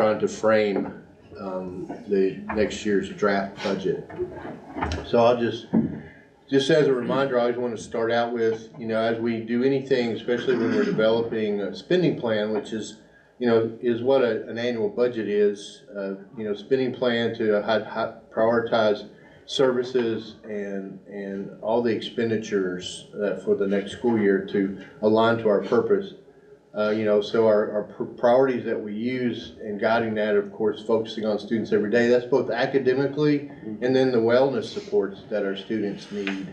trying to frame the next year's draft budget. So I'll just as a reminder, I always want to start out with, as we do anything, especially when we're developing a spending plan, which is, is what an annual budget is, spending plan to prioritize services and all the expenditures for the next school year to align to our purpose. So our priorities that we use in guiding that, of course, focusing on students every day. That's both academically and then the wellness supports that our students need,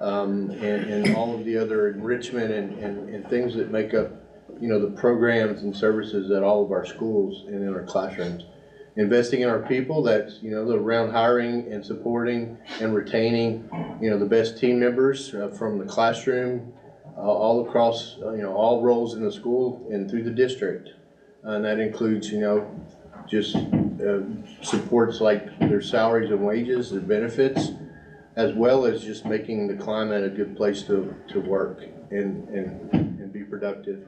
and all of the other enrichment and things that make up, the programs and services at all of our schools and in our classrooms. Investing in our people, that's, around hiring and supporting and retaining, the best team members from the classroom, all across, all roles in the school and through the district. And that includes, just supports like their salaries and wages, their benefits, as well as just making the climate a good place to work and be productive.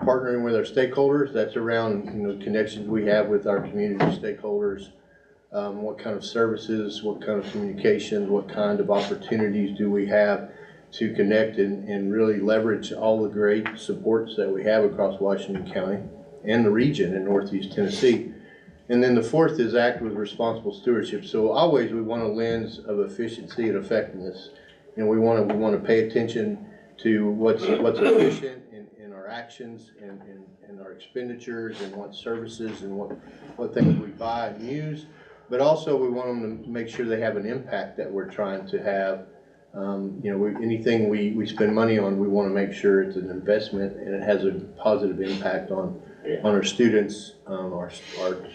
Partnering with our stakeholders, that's around, connections we have with our community stakeholders, what kind of services, what kind of communications, what kind of opportunities do we have to connect and really leverage all the great supports that we have across Washington County and the region in Northeast Tennessee. And then the fourth is act with responsible stewardship. So always we want a lens of efficiency and effectiveness, and we want to pay attention to what's efficient in our actions and our expenditures and what services and what things we buy and use, but also we want them to make sure they have an impact that we're trying to have. Anything we spend money on, we want to make sure it's an investment and it has a positive impact on our students, our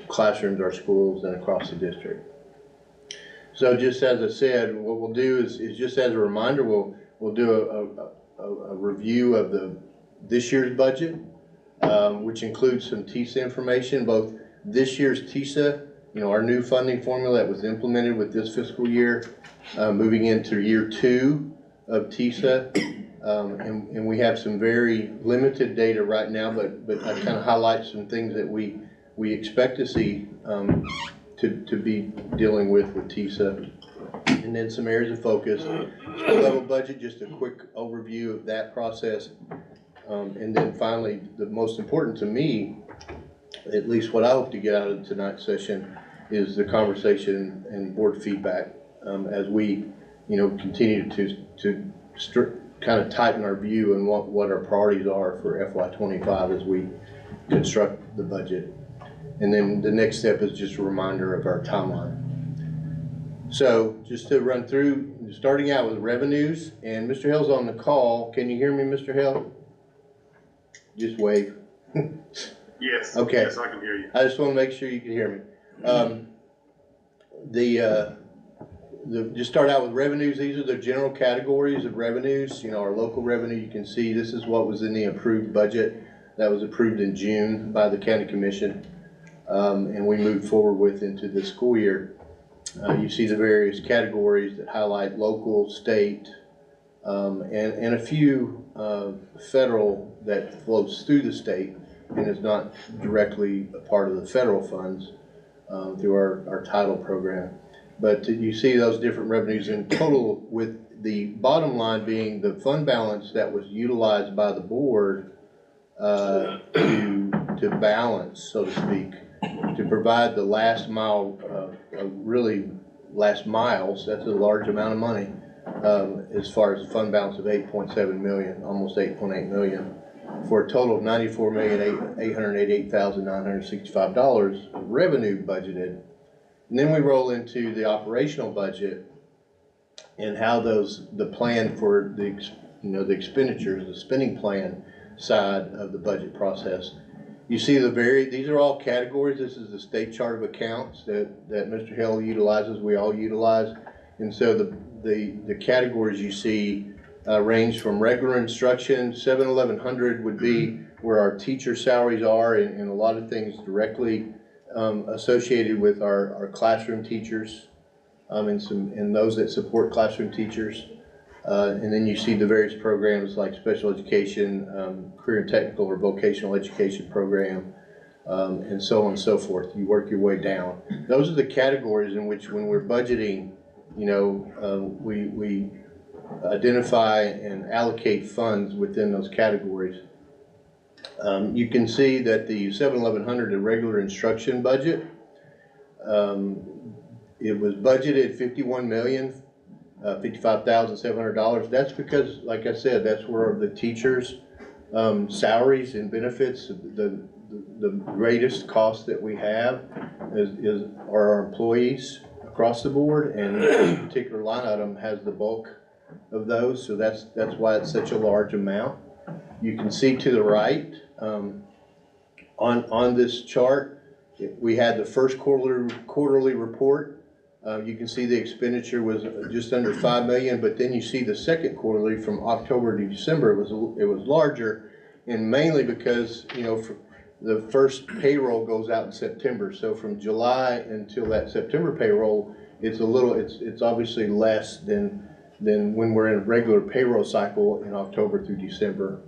classrooms, our schools, and across the district. So just as I said, what we'll do is just as a reminder, we'll do a review of this year's budget, which includes some TISA information, both this year's TISA, our new funding formula that was implemented with this fiscal year, moving into year 2 of TISA, and we have some very limited data right now, but I kind of highlight some things that we expect to see to be dealing with TISA, and then some areas of focus. School level budget, just a quick overview of that process, and then finally, the most important to me, at least what I hope to get out of tonight's session, is the conversation and board feedback as we, continue to kind of tighten our view and what our priorities are for FY25 as we construct the budget. And then the next step is just a reminder of our timeline. So just to run through, starting out with revenues, and Mr. Hill's on the call. Can you hear me, Mr. Hill? Just wave. Yes. Okay. Yes, I can hear you. I just want to make sure you can hear me. Just start out with revenues. These are the general categories of revenues. Our local revenue, you can see this is what was in the approved budget that was approved in June by the county commission, and we moved forward with into the school year. You see the various categories that highlight local, state, and a few federal that flows through the state and is not directly a part of the federal funds through our title program. But you see those different revenues in total, with the bottom line being the fund balance that was utilized by the board to balance, so to speak, to provide the last mile, really last miles. That's a large amount of money as far as fund balance of 8.7 million, almost 8.8 million, for a total of $94,888,965 of revenue budgeted. And then we roll into the operational budget and how the plan for the expenditures, the spending plan side of the budget process. You see these are all categories. This is the state chart of accounts that Mr. Hill utilizes, we all utilize. And so the categories you see range from regular instruction. 1100 would be where our teacher salaries are, and a lot of things directly associated with our classroom teachers, and those that support classroom teachers. And then you see the various programs like special education, career and technical or vocational education program, and so on and so forth. You work your way down. Those are the categories in which, when we're budgeting, you know, we identify and allocate funds within those categories. You can see that the 7-1100, the regular instruction budget, it was budgeted $55,700. That's because, like I said, that's where the teachers' salaries and benefits, the greatest cost that we have are our employees across the board, and this particular line item has the bulk of those. So that's why it's such a large amount. You can see to the right on this chart, we had the first quarterly report. You can see the expenditure was just under $5 million, but then you see the second quarterly from October to December, it was larger, and mainly because, you know, the first payroll goes out in September. So from July until that September payroll, it's obviously less than when we're in a regular payroll cycle in October through December.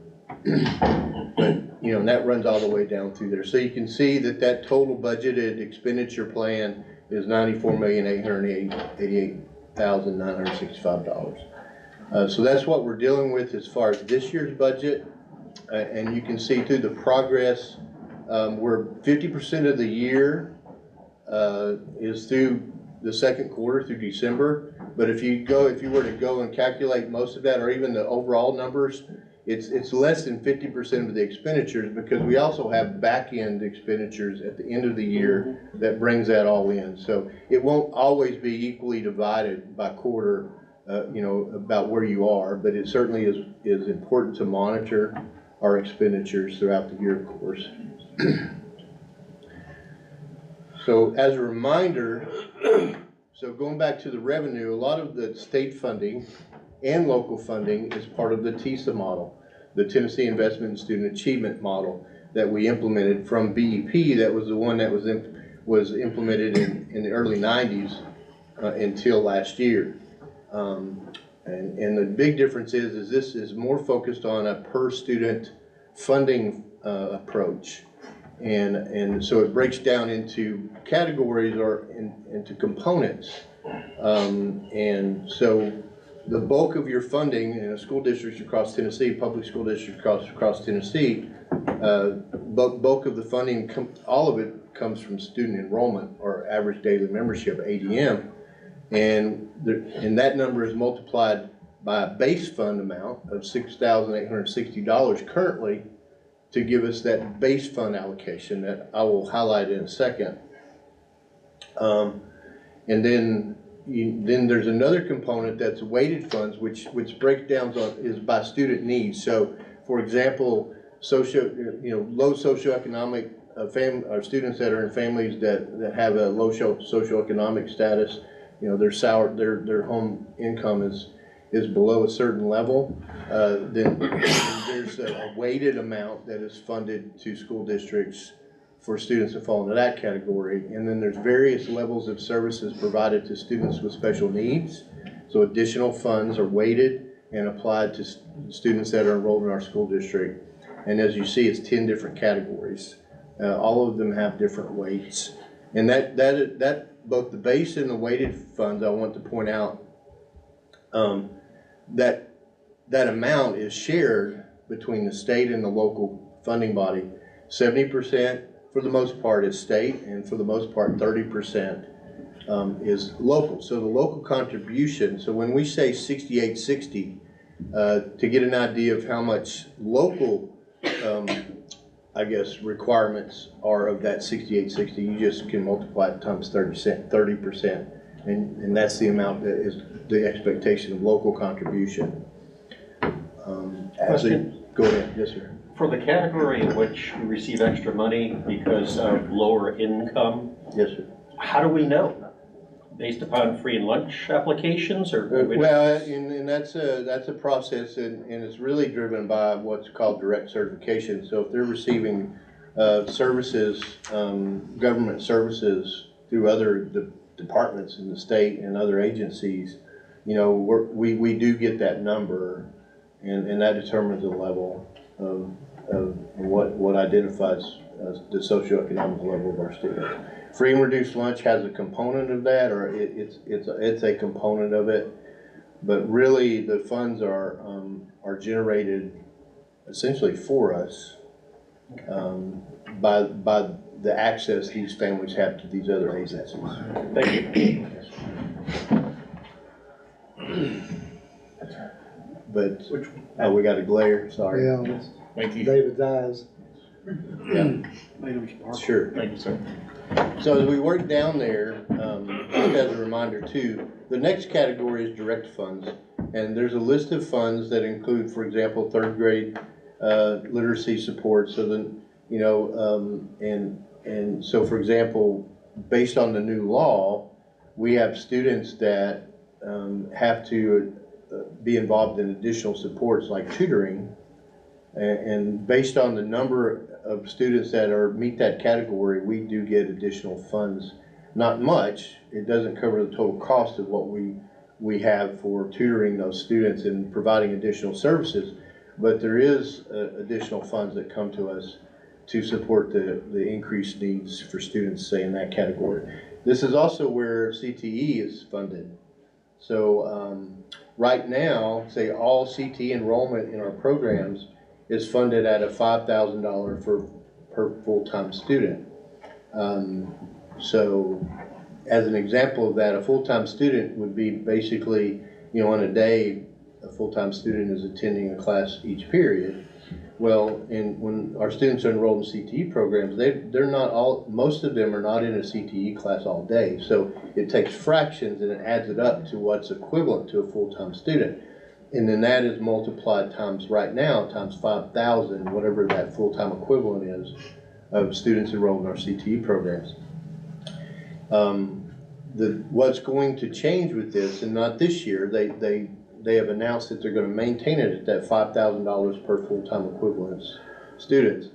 But, you know, and that runs all the way down through there. So you can see that total budgeted expenditure plan is $94,888,965. So that's what we're dealing with as far as this year's budget. And you can see through the progress, we're 50% of the year is through the second quarter through December. But if you were to go and calculate most of that, or even the overall numbers, it's less than 50% of the expenditures, because we also have back-end expenditures at the end of the year that brings that all in. So it won't always be equally divided by quarter, you know, about where you are, but it certainly is important to monitor our expenditures throughout the year, of course. So as a reminder, so going back to the revenue, a lot of the state funding and local funding is part of the TISA model, the Tennessee Investment and Student Achievement model that we implemented from BEP. That was the one that was implemented in the early 90s until last year. And the big difference is this is more focused on a per student funding approach. And so it breaks down into categories or into components. And so the bulk of your funding in school districts across Tennessee, public school districts across Tennessee, bulk of the funding, all of it comes from student enrollment or average daily membership, ADM. And that number is multiplied by a base fund amount of $6,860 currently to give us that base fund allocation that I will highlight in a second. And then there's another component that's weighted funds, which breakdowns is by student needs. So, for example, low socioeconomic or students that are in families that have a low socioeconomic status, you know, their home income is below a certain level, then there's a weighted amount that is funded to school districts for students that fall into that category. And then there's various levels of services provided to students with special needs. So additional funds are weighted and applied to students that are enrolled in our school district. And as you see, it's 10 different categories. All of them have different weights. And that both the base and the weighted funds, I want to point out, that amount is shared between the state and the local funding body. 70% for the most part is state, and for the most part 30% is local. So the local contribution, so when we say 6860, to get an idea of how much local I guess requirements are of that 6860, you just can multiply it times 30%, and that's the amount that is the expectation of local contribution. Go ahead, yes sir. For the category in which we receive extra money because of lower income, yes sir. How do we know? Based upon free and lunch applications, or well, and that's a process, and it's really driven by what's called direct certification. So if they're receiving services, government services through other departments in the state and other agencies, you know, we do get that number, and that determines the level of what identifies the socioeconomic level of our students. Free and reduced lunch has a component of that, or it's a component of it, but really the funds are generated essentially for us by the access these families have to these other agencies. Thank you. But we got a glare. Sorry. Yeah, Thank you. David's eyes. Yeah. Sure. Thank you, sir. So as we work down there, just as a reminder too, the next category is direct funds, and there's a list of funds that include, for example, third grade literacy support. So then, and so for example, based on the new law, we have students that have to be involved in additional supports like tutoring, and based on the number of students that meet that category, we do get additional funds. Not much. It doesn't cover the total cost of what we have for tutoring those students and providing additional services, but there is additional funds that come to us to support the increased needs for students, say, in that category. This is also where CTE is funded. So right now, say all CTE enrollment in our programs is funded at a $5,000 per full-time student. So as an example of that, a full-time student would be basically, on a day, a full-time student is attending a class each period. Well, and when our students are enrolled in CTE programs, they're not all, most of them are not in a CTE class all day. So it takes fractions and it adds it up to what's equivalent to a full-time student. And then that is multiplied times, right now, times 5,000, whatever that full-time equivalent is of students enrolled in our CTE programs. What's going to change with this, and not this year, they have announced that they're going to maintain it at that $5,000 per full-time equivalence students.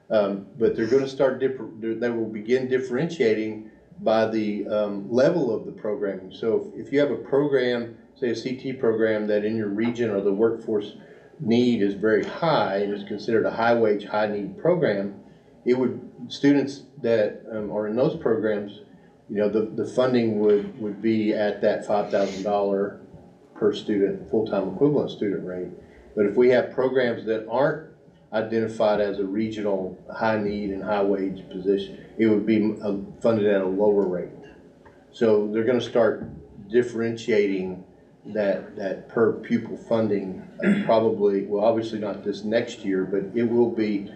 But they're going to start they will begin differentiating by the level of the programming. So if you have a program, say a CT program, that in your region or the workforce need is very high and is considered a high wage, high need program, students that are in those programs, the funding would be at that $5,000 per student full-time equivalent student rate. But if we have programs that aren't identified as a regional high need and high wage position, it would be funded at a lower rate. So they're going to start differentiating that per pupil funding probably, well, obviously not this next year, but it will be,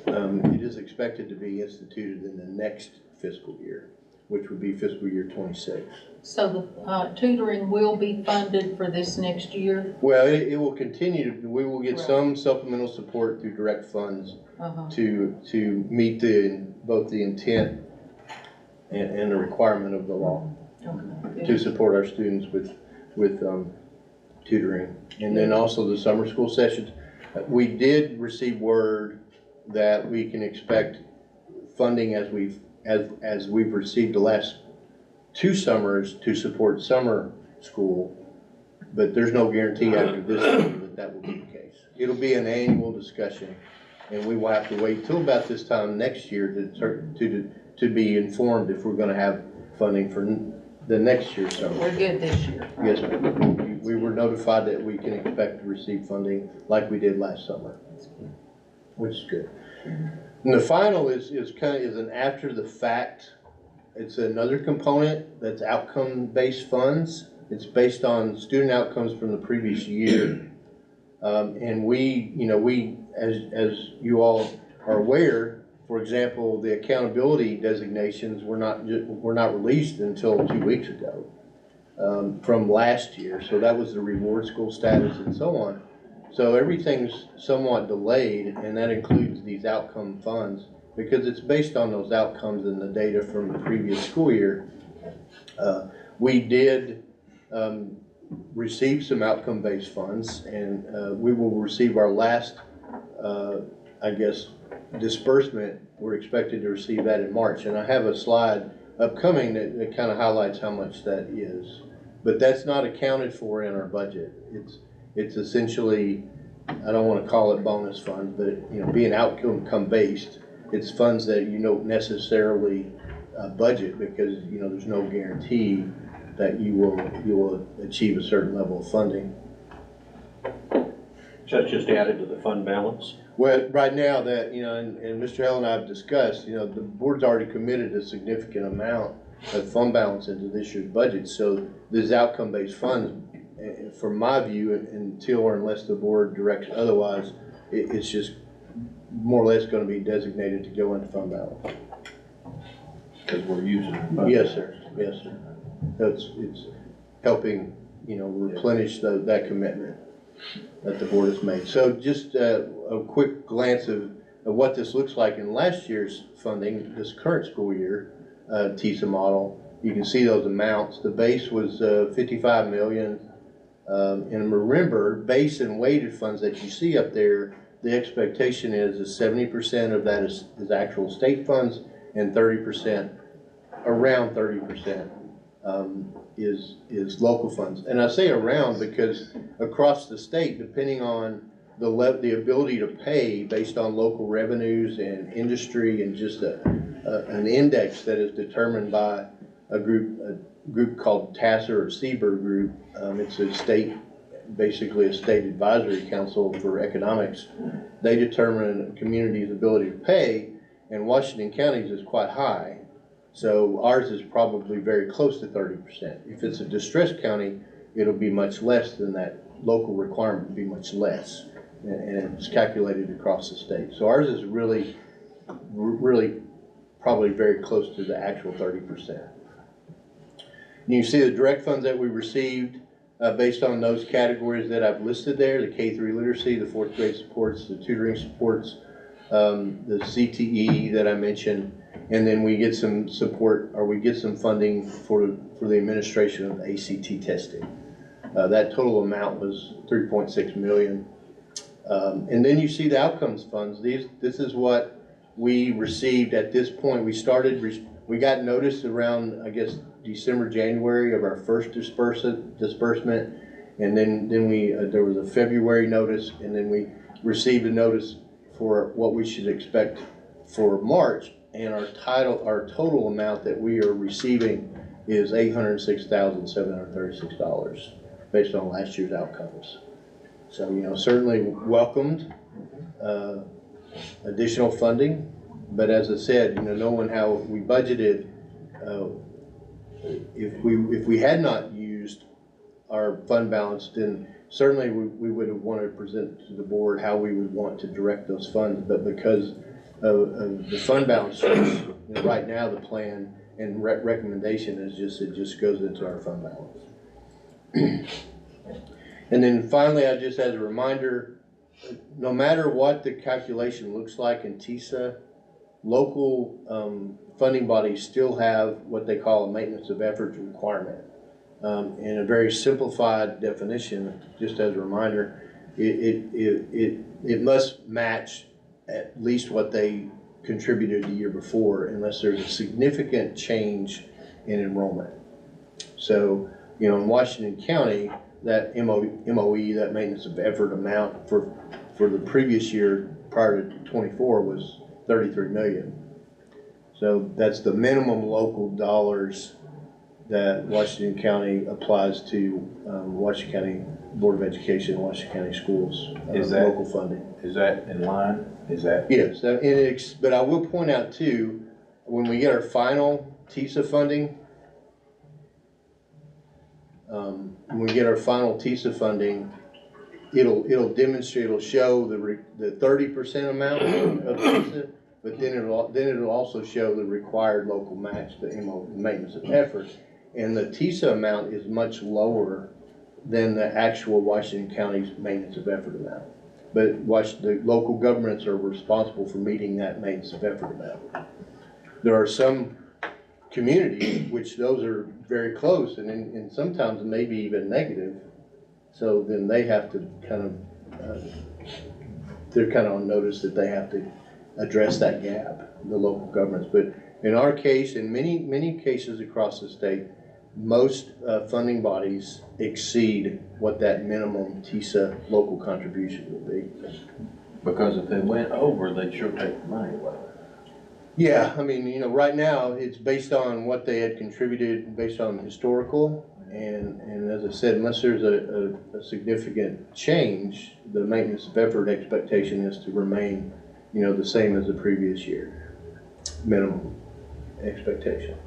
it is expected to be instituted in the next fiscal year, which would be fiscal year 26. So the tutoring will be funded for this next year? Well, it will continue. We will get some supplemental support through direct funds to meet both the intent and the requirement of the law to support our students with tutoring. And then also the summer school sessions. We did receive word that we can expect funding as we've received the last 2 summers to support summer school, but there's no guarantee after this year that will be the case. It'll be an annual discussion, and we will have to wait till about this time next year to be informed if we're going to have funding for the next year's summer. We're good this year. Yes, ma'am. We were notified that we can expect to receive funding like we did last summer, which is good. And the final is an after the fact. It's another component that's outcome-based funds. It's based on student outcomes from the previous year. And we, as you all are aware, for example, the accountability designations were not released until 2 weeks ago from last year. So that was the reward school status and so on. So everything's somewhat delayed, and that includes these outcome funds, because it's based on those outcomes and the data from the previous school year. We did receive some outcome-based funds, and we will receive our last, disbursement. We're expected to receive that in March, and I have a slide upcoming that kind of highlights how much that is. But that's not accounted for in our budget. It's essentially, I don't want to call it bonus funds, but being outcome-based, it's funds that you don't necessarily budget, because there's no guarantee that you will achieve a certain level of funding. So it's just added to the fund balance? Well, right now that, and Mr. Hell and I have discussed, the board's already committed a significant amount of fund balance into this year's budget. So these outcome-based funds, from my view, until or unless the board directs otherwise, it's just more or less going to be designated to go into fund balance. Because we're using it. Yes, sir. Yes, sir. It's helping, replenish that commitment that the board has made. So just a quick glance of what this looks like in last year's funding, this current school year, TISA model. You can see those amounts. The base was 55 million. And remember, base and weighted funds that you see up there, the expectation is 70% of that is actual state funds, and 30%, around 30%, is local funds. And I say around because across the state, depending on the ability to pay based on local revenues and industry, and just an index that is determined by a group called TASA or CBER group. It's a state, basically a state advisory council for economics. They determine a community's ability to pay, and Washington County's is quite high. So ours is probably very close to 30%. If it's a distressed county, it'll be much less than that. Local requirement would be much less, and it's calculated across the state. So ours is really probably very close to the actual 30%. You see the direct funds that we received based on those categories that I've listed there: the K-3 literacy, the 4th grade supports, the tutoring supports, the CTE that I mentioned, and then we get some support, or we get some funding for the administration of ACT testing. That total amount was 3.6 million. And then you see the outcomes funds. This is what we received at this point. We got notice around, I guess, December, January of our first disbursement, and then there was a February notice, and then we received a notice for what we should expect for March, and our total amount that we are receiving is $806,736 based on last year's outcomes. So certainly welcomed additional funding, but as I said, knowing how we budgeted, if we had not used our fund balance, then certainly we would have wanted to present to the board how we would want to direct those funds. But because of the fund balance, right now the plan and recommendation is it just goes into our fund balance. And then finally, just as a reminder, no matter what the calculation looks like in TISA, local funding bodies still have what they call a maintenance of effort requirement. In a very simplified definition, just as a reminder, it must match at least what they contributed the year before, unless there's a significant change in enrollment. So, in Washington County, that MOE, that maintenance of effort amount for the previous year prior to 24 was 33 million. So that's the minimum local dollars that Washington County applies to Washington County Board of Education, Washington County Schools, local funding. Is that in line? Is that? Yes, but I will point out too, when we get our final TISA funding, it'll demonstrate, it'll show the 30% amount of TISA, but then it'll also show the required local match, the maintenance of effort, and the TISA amount is much lower than the actual Washington County's maintenance of effort amount. But the local governments are responsible for meeting that maintenance of effort amount. There are some communities which those are very close, and sometimes maybe even negative. So then they have to they're kind of on notice that they have to address that gap, the local governments. But in our case, in many cases across the state, most funding bodies exceed what that minimum TISA local contribution will be. Because if they went over, they'd sure take the money away. Yeah, I mean, right now, it's based on what they had contributed, based on historical, and as I said, unless there's a significant change, the maintenance of effort expectation is to remain, the same as the previous year, minimum expectation.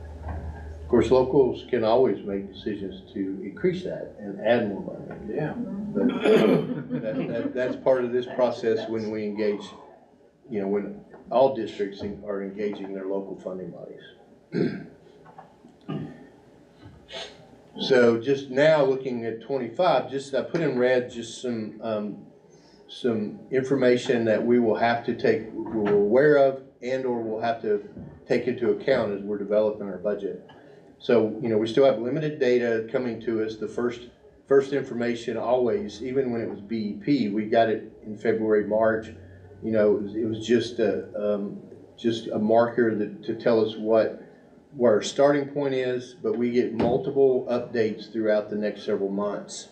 Of course, locals can always make decisions to increase that and add more money. Yeah. But that's part of this process when we engage, when all districts are engaging their local funding bodies. So just now looking at 25, I put in red just some information that we will have to we're aware of and or we'll have to take into account as we're developing our budget. So, we still have limited data coming to us. The first information always, even when it was BEP, we got it in February, March. It was just a marker to tell us where our starting point is, but we get multiple updates throughout the next several months.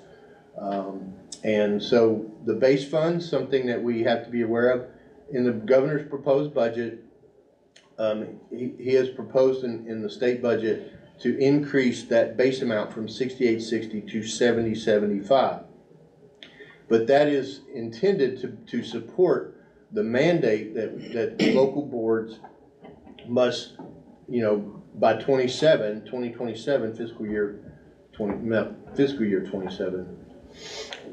And so the base fund, something that we have to be aware of. In the governor's proposed budget, he has proposed in the state budget to increase that base amount from 6860 to 7075. But that is intended to support the mandate that local boards must, by 2027 fiscal year 27,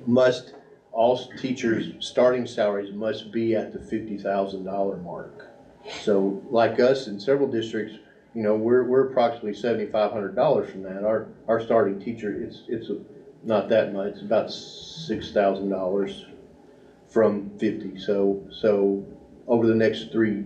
must all teachers' starting salaries must be at the $50,000 mark. So like us in several districts, we're approximately $7,500 from that. Our starting teacher, it's not that much, it's about $6,000 from 50. So over the next 3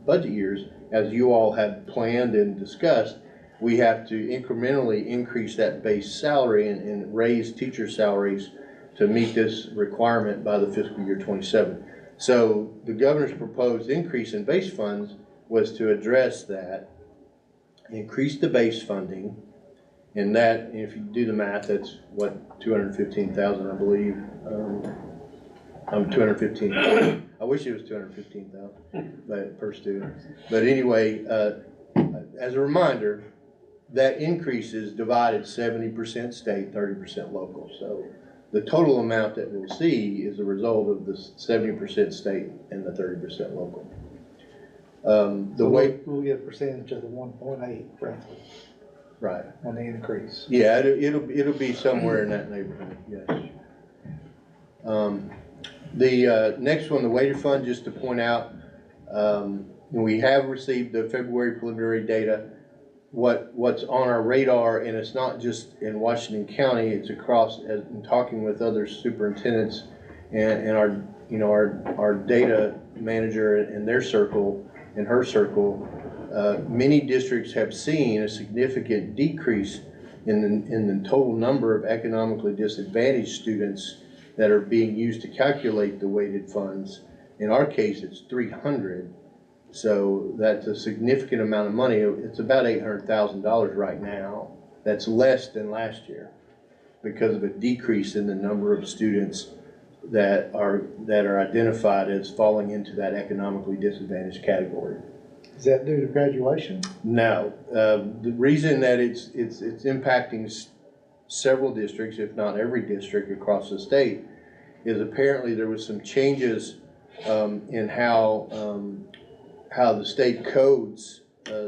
budget years, as you all have planned and discussed, we have to incrementally increase that base salary and raise teacher salaries to meet this requirement by the fiscal year 27. So the governor's proposed increase in base funds was to address that, increase the base funding, and that, if you do the math, that's what, 215,000, I believe. 215,000. I wish it was 215,000 per student. But anyway, as a reminder, that increase is divided 70% state, 30% local. So the total amount that we'll see is a result of the 70% state and the 30% local. We'll get a percentage of the 1.8 roughly. Right. On the increase. Yeah, it'll be somewhere in that neighborhood. Yes. The next one, the weighted fund, just to point out, we have received the February preliminary data. What's on our radar, and it's not just in Washington County, it's across, in talking with other superintendents and our data manager in their circle, in her circle, many districts have seen a significant decrease in the total number of economically disadvantaged students that are being used to calculate the weighted funds. In our case, it's 300. So that's a significant amount of money. It's about $800,000 right now. That's less than last year because of a decrease in the number of students that are identified as falling into that economically disadvantaged category. Is that due to graduation? No, the reason that it's impacting several districts, if not every district across the state, is apparently there was some changes in how the state codes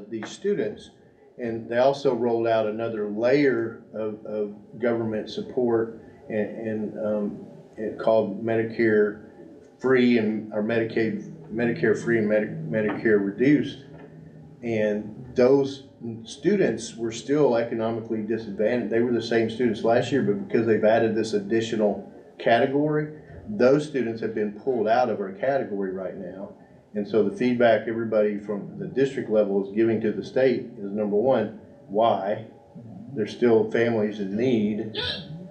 these students, and they also rolled out another layer of government support and called Medicare free or Medicare free and Medicare reduced, and those students were still economically disadvantaged. They were the same students last year, but because they've added this additional category, those students have been pulled out of our category right now. And so the feedback everybody from the district level is giving to the state is, number one, why? There's still families in need,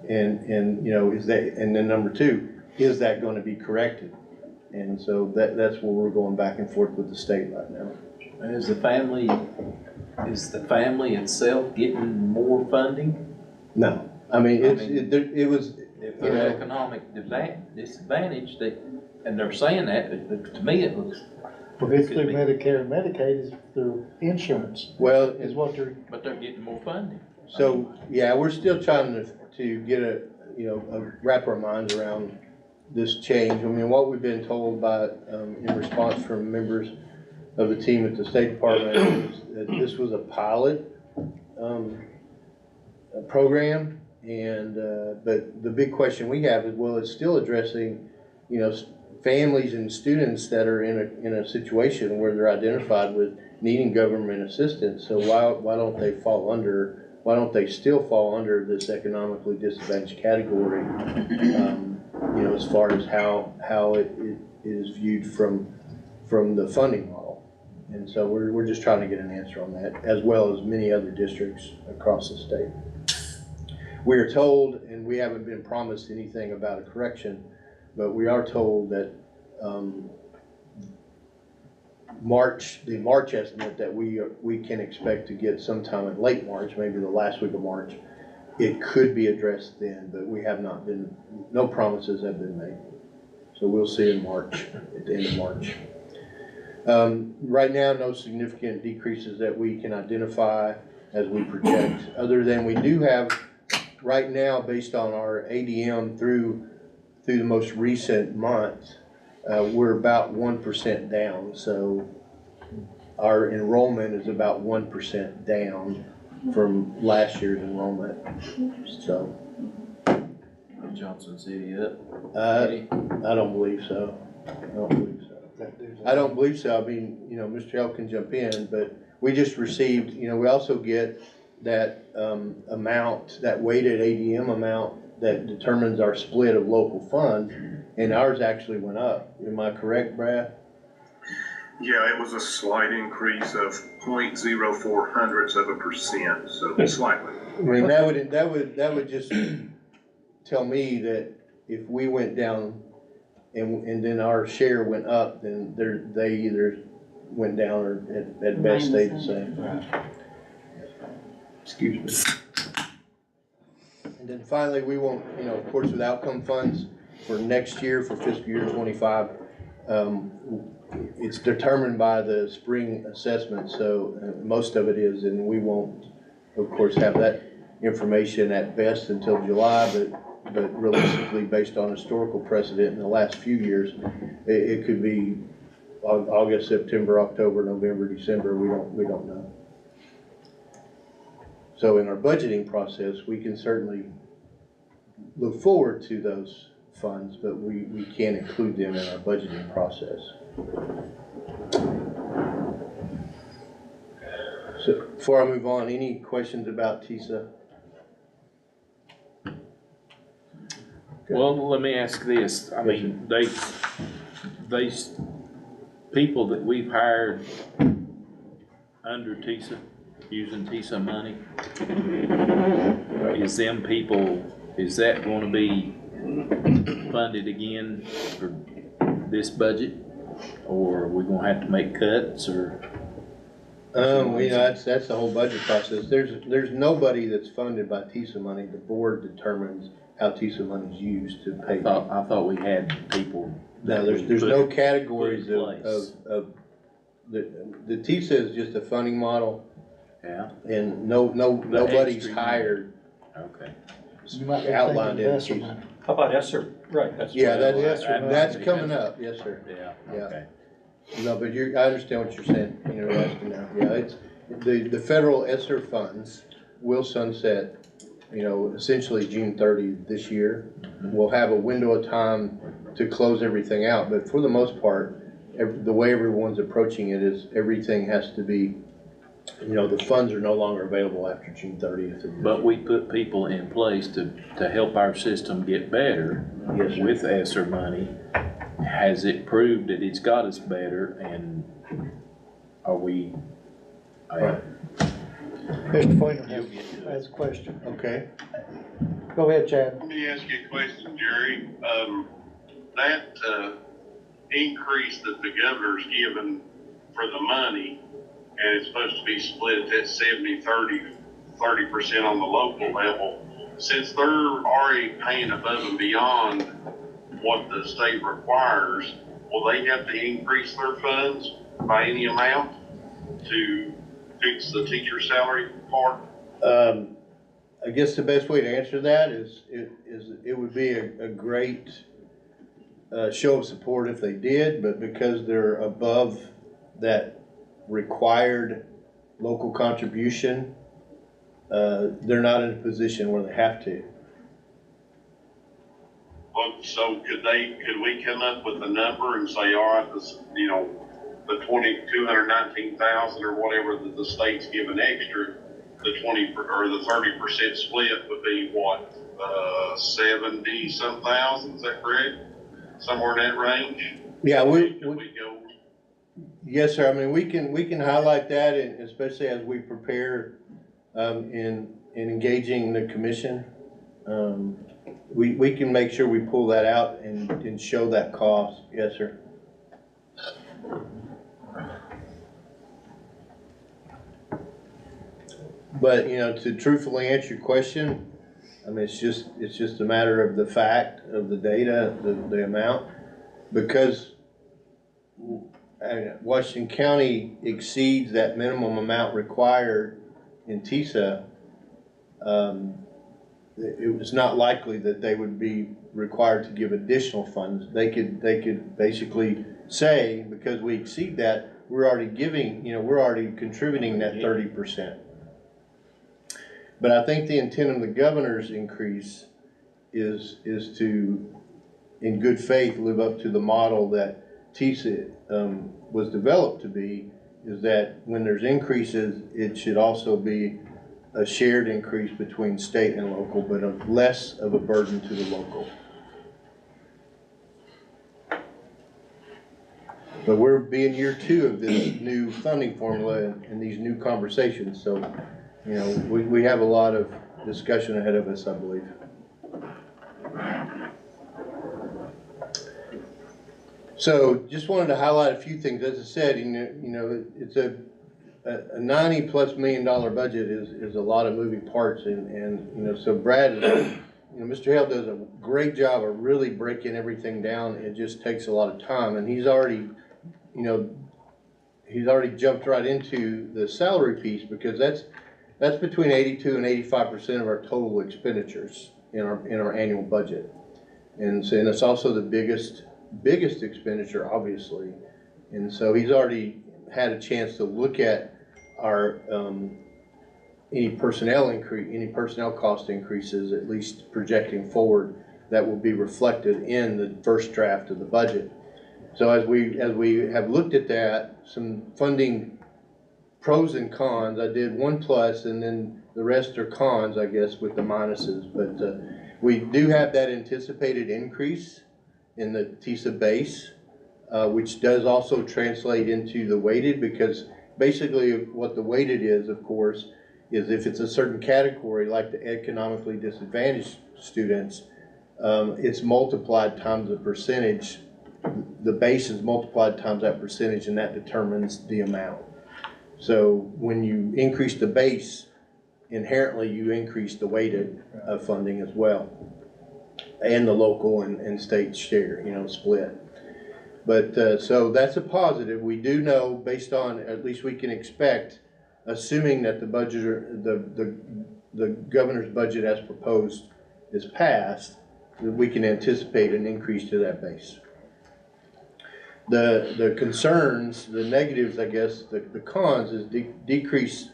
and and then number two, is that going to be corrected? And so that's where we're going back and forth with the state right now. And is the family itself getting more funding? No, I mean it was. If they're economic disadvantage, and they're saying that, but to me it looks If it's through Medicare and Medicaid, it's through insurance, Well, is what they're, But they're getting more funding. so, yeah, we're still trying to get wrap our minds around this change. I mean, what we've been told by, in response from members of the team at the State Department is that this was a pilot, program, and, but the big question we have is, well, it's still addressing, families and students that are in a situation where they're identified with needing government assistance. So why don't they still fall under this economically disadvantaged category, as far as how it is viewed from the funding model. And so we're just trying to get an answer on that, as well as many other districts across the state. We are told, and we haven't been promised anything about a correction, but we are told that the March estimate that we can expect to get sometime in late March, maybe the last week of March, it could be addressed then, but no promises have been made. So we'll see in March, at the end of March. Right now, no significant decreases that we can identify as we project, other than we do have right now, based on our ADM through the most recent month, we're about 1% down. So our enrollment is about 1% down from last year's enrollment. So Johnson City up. I don't believe so. I don't believe so. I mean, Mr. L can jump in, but we just received, we also get that amount, that weighted ADM amount that determines our split of local fund, and ours actually went up. Am I correct, Brad? Yeah, it was a slight increase of 0.04 hundredths of a percent, so slightly. I mean, that would just tell me that if we went down and then our share went up, then they either went down or at best stayed the same. Excuse me. And then finally, we won't, of course, with outcome funds for next year, for fiscal year 25, it's determined by the spring assessment, so most of it is, and we won't, of course, have that information at best until July, but realistically, based on historical precedent in the last few years, it could be August, September, October, November, December. We don't know. So in our budgeting process, we can certainly look forward to those funds, but we can't include them in our budgeting process. So before I move on, any questions about TISA? Well, let me ask this. I mean, these people that we've hired under TISA, using TISA money, is that going to be funded again for this budget? Or are we going to have to make cuts, or? That's the whole budget process. There's nobody that's funded by TISA money. The board determines how TISA money is used to pay. I thought we had people. No, there's no categories of the TISA is just a funding model. Yeah. And nobody's hired. Okay. you might be Outlined thinking in ESSER TISA. money. How about ESSER? Right, that's. Yeah, That's that's coming up. Yes, sir. Yeah, Yeah. okay. No, but I understand what you're saying. You're asking now. Yeah, it's the federal ESSER funds will sunset, essentially June 30th this year. We'll have a window of time to close everything out, but for the most part, the way everyone's approaching it is everything has to be, the funds are no longer available after June 30th. But we put people in place to help our system get better. Yes, sir. With ESSER money. Has it proved that it's got us better, and are we? Mr. Pointer has a question. Okay. Go ahead, Chad. Let me ask you a question, Jerry. That increase that the governor's given for the money, and it's supposed to be split at 30% on the local level, since they're already paying above and beyond what the state requires, will they have to increase their funds, by any amount to fix the teacher salary part? I guess the best way to answer that is it would be a great show of support if they did, but because they're above that required local contribution, they're not in a position where they have to. Well, so could we come up with a number and say, all right, this, you know, the 219,000 or whatever that the state's giving extra, the 20 or the 30% split would be what, 70 some thousand, is that correct? Somewhere in that range? Yeah, Could we go? yes, sir. I mean, we can highlight that, and especially as we prepare in engaging the commission. We can make sure we pull that out and show that cost. Yes, sir. But, you know, to truthfully answer your question, I mean, it's just a matter of the fact of the data, the amount, because Washington County exceeds that minimum amount required in TISA. It was not likely that they would be required to give additional funds. They could basically say, because we exceed that, we're already giving, you know, we're already contributing that 30%. But I think the intent of the governor's increase is to, in good faith, live up to the model that TISA was developed to be, is that when there's increases, it should also be a shared increase between state and local, but of less of a burden to the local. But we're being year 2 of this new funding formula and these new conversations, so, you know, we have a lot of discussion ahead of us, I believe. So just wanted to highlight a few things. As I said, you know, it's a $90+ million budget is a lot of moving parts, and you know, so Brad, you know, Mr. Hale does a great job of really breaking everything down. It just takes a lot of time, and he's already, you know, jumped right into the salary piece, because that's between 82 and 85% of our total expenditures in our annual budget, and it's also the biggest expenditure, obviously, and so he's already had a chance to look at our any personnel cost increases, at least projecting forward, that will be reflected in the first draft of the budget. So as we have looked at that, some funding pros and cons, I did one plus, and then the rest are cons, I guess, with the minuses. But we do have that anticipated increase in the TISA base, which does also translate into the weighted, because basically what the weighted is, of course, is if it's a certain category like the economically disadvantaged students, it's multiplied times the percentage. The base is multiplied times that percentage, and that determines the amount. So when you increase the base, inherently you increase the weighted funding as well, and the local and state share, you know, split. But so that's a positive. We do know, based on, at least we can expect, assuming that the budget, the governor's budget as proposed is passed, that we can anticipate an increase to that base. The concerns, the negatives, I guess, the cons is decrease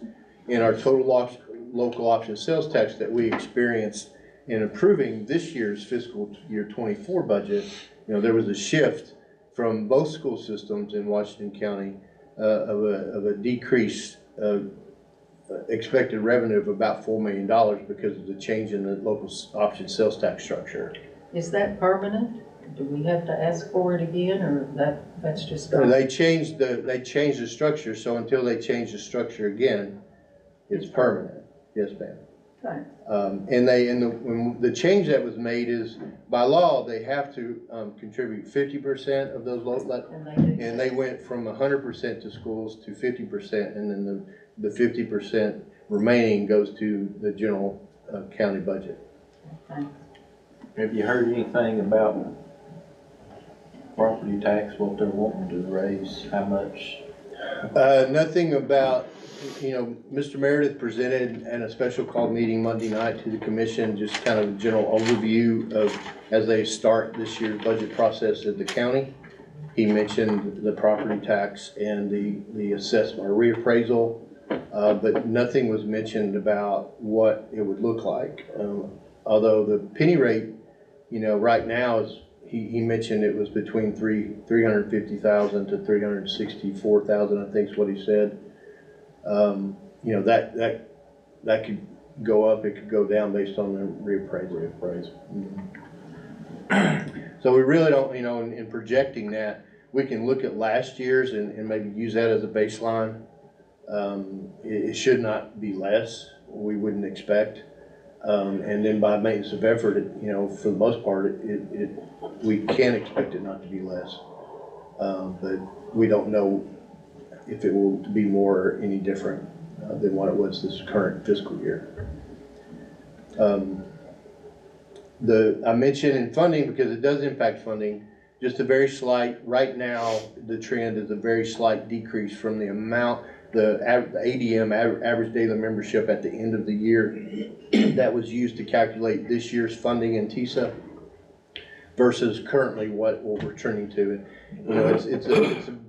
in our total local option sales tax that we experienced in approving this year's fiscal year 24 budget. You know, there was a shift from both school systems in Washington County of a decrease expected revenue of about $4 million because of the change in the local option sales tax structure. Is that permanent? Do we have to ask for it again, or that's just? They changed the structure, so until they change the structure again, it's permanent. Yes, ma'am. Thanks. And the change that was made is, by law, they have to contribute 50% of those local, and they went from 100% to schools to 50%, and then the 50% remaining goes to the general county budget. Thanks. Have you heard anything about property tax, what they're wanting to raise, how much Nothing about, Mr. Meredith presented at a special call meeting Monday night to the commission, just kind of a general overview of, as they start this year's budget process at the county. He mentioned the property tax and the assessment or reappraisal, but nothing was mentioned about what it would look like. Although the penny rate, right now is, he mentioned it was between 350,000 to 364,000, I think is what he said. That could go up, it could go down based on the reappraisal. So we really don't, in projecting that, we can look at last year's and maybe use that as a baseline. It should not be less, we wouldn't expect. And then by maintenance of effort, for the most part, we can expect it not to be less. But we don't know if it will be more or any different than what it was this current fiscal year. I mentioned in funding, because it does impact funding, just a very slight, right now, the trend is a very slight decrease from the amount, the ADM, average daily membership at the end of the year, that was used to calculate this year's funding in TISA versus currently what we're returning to.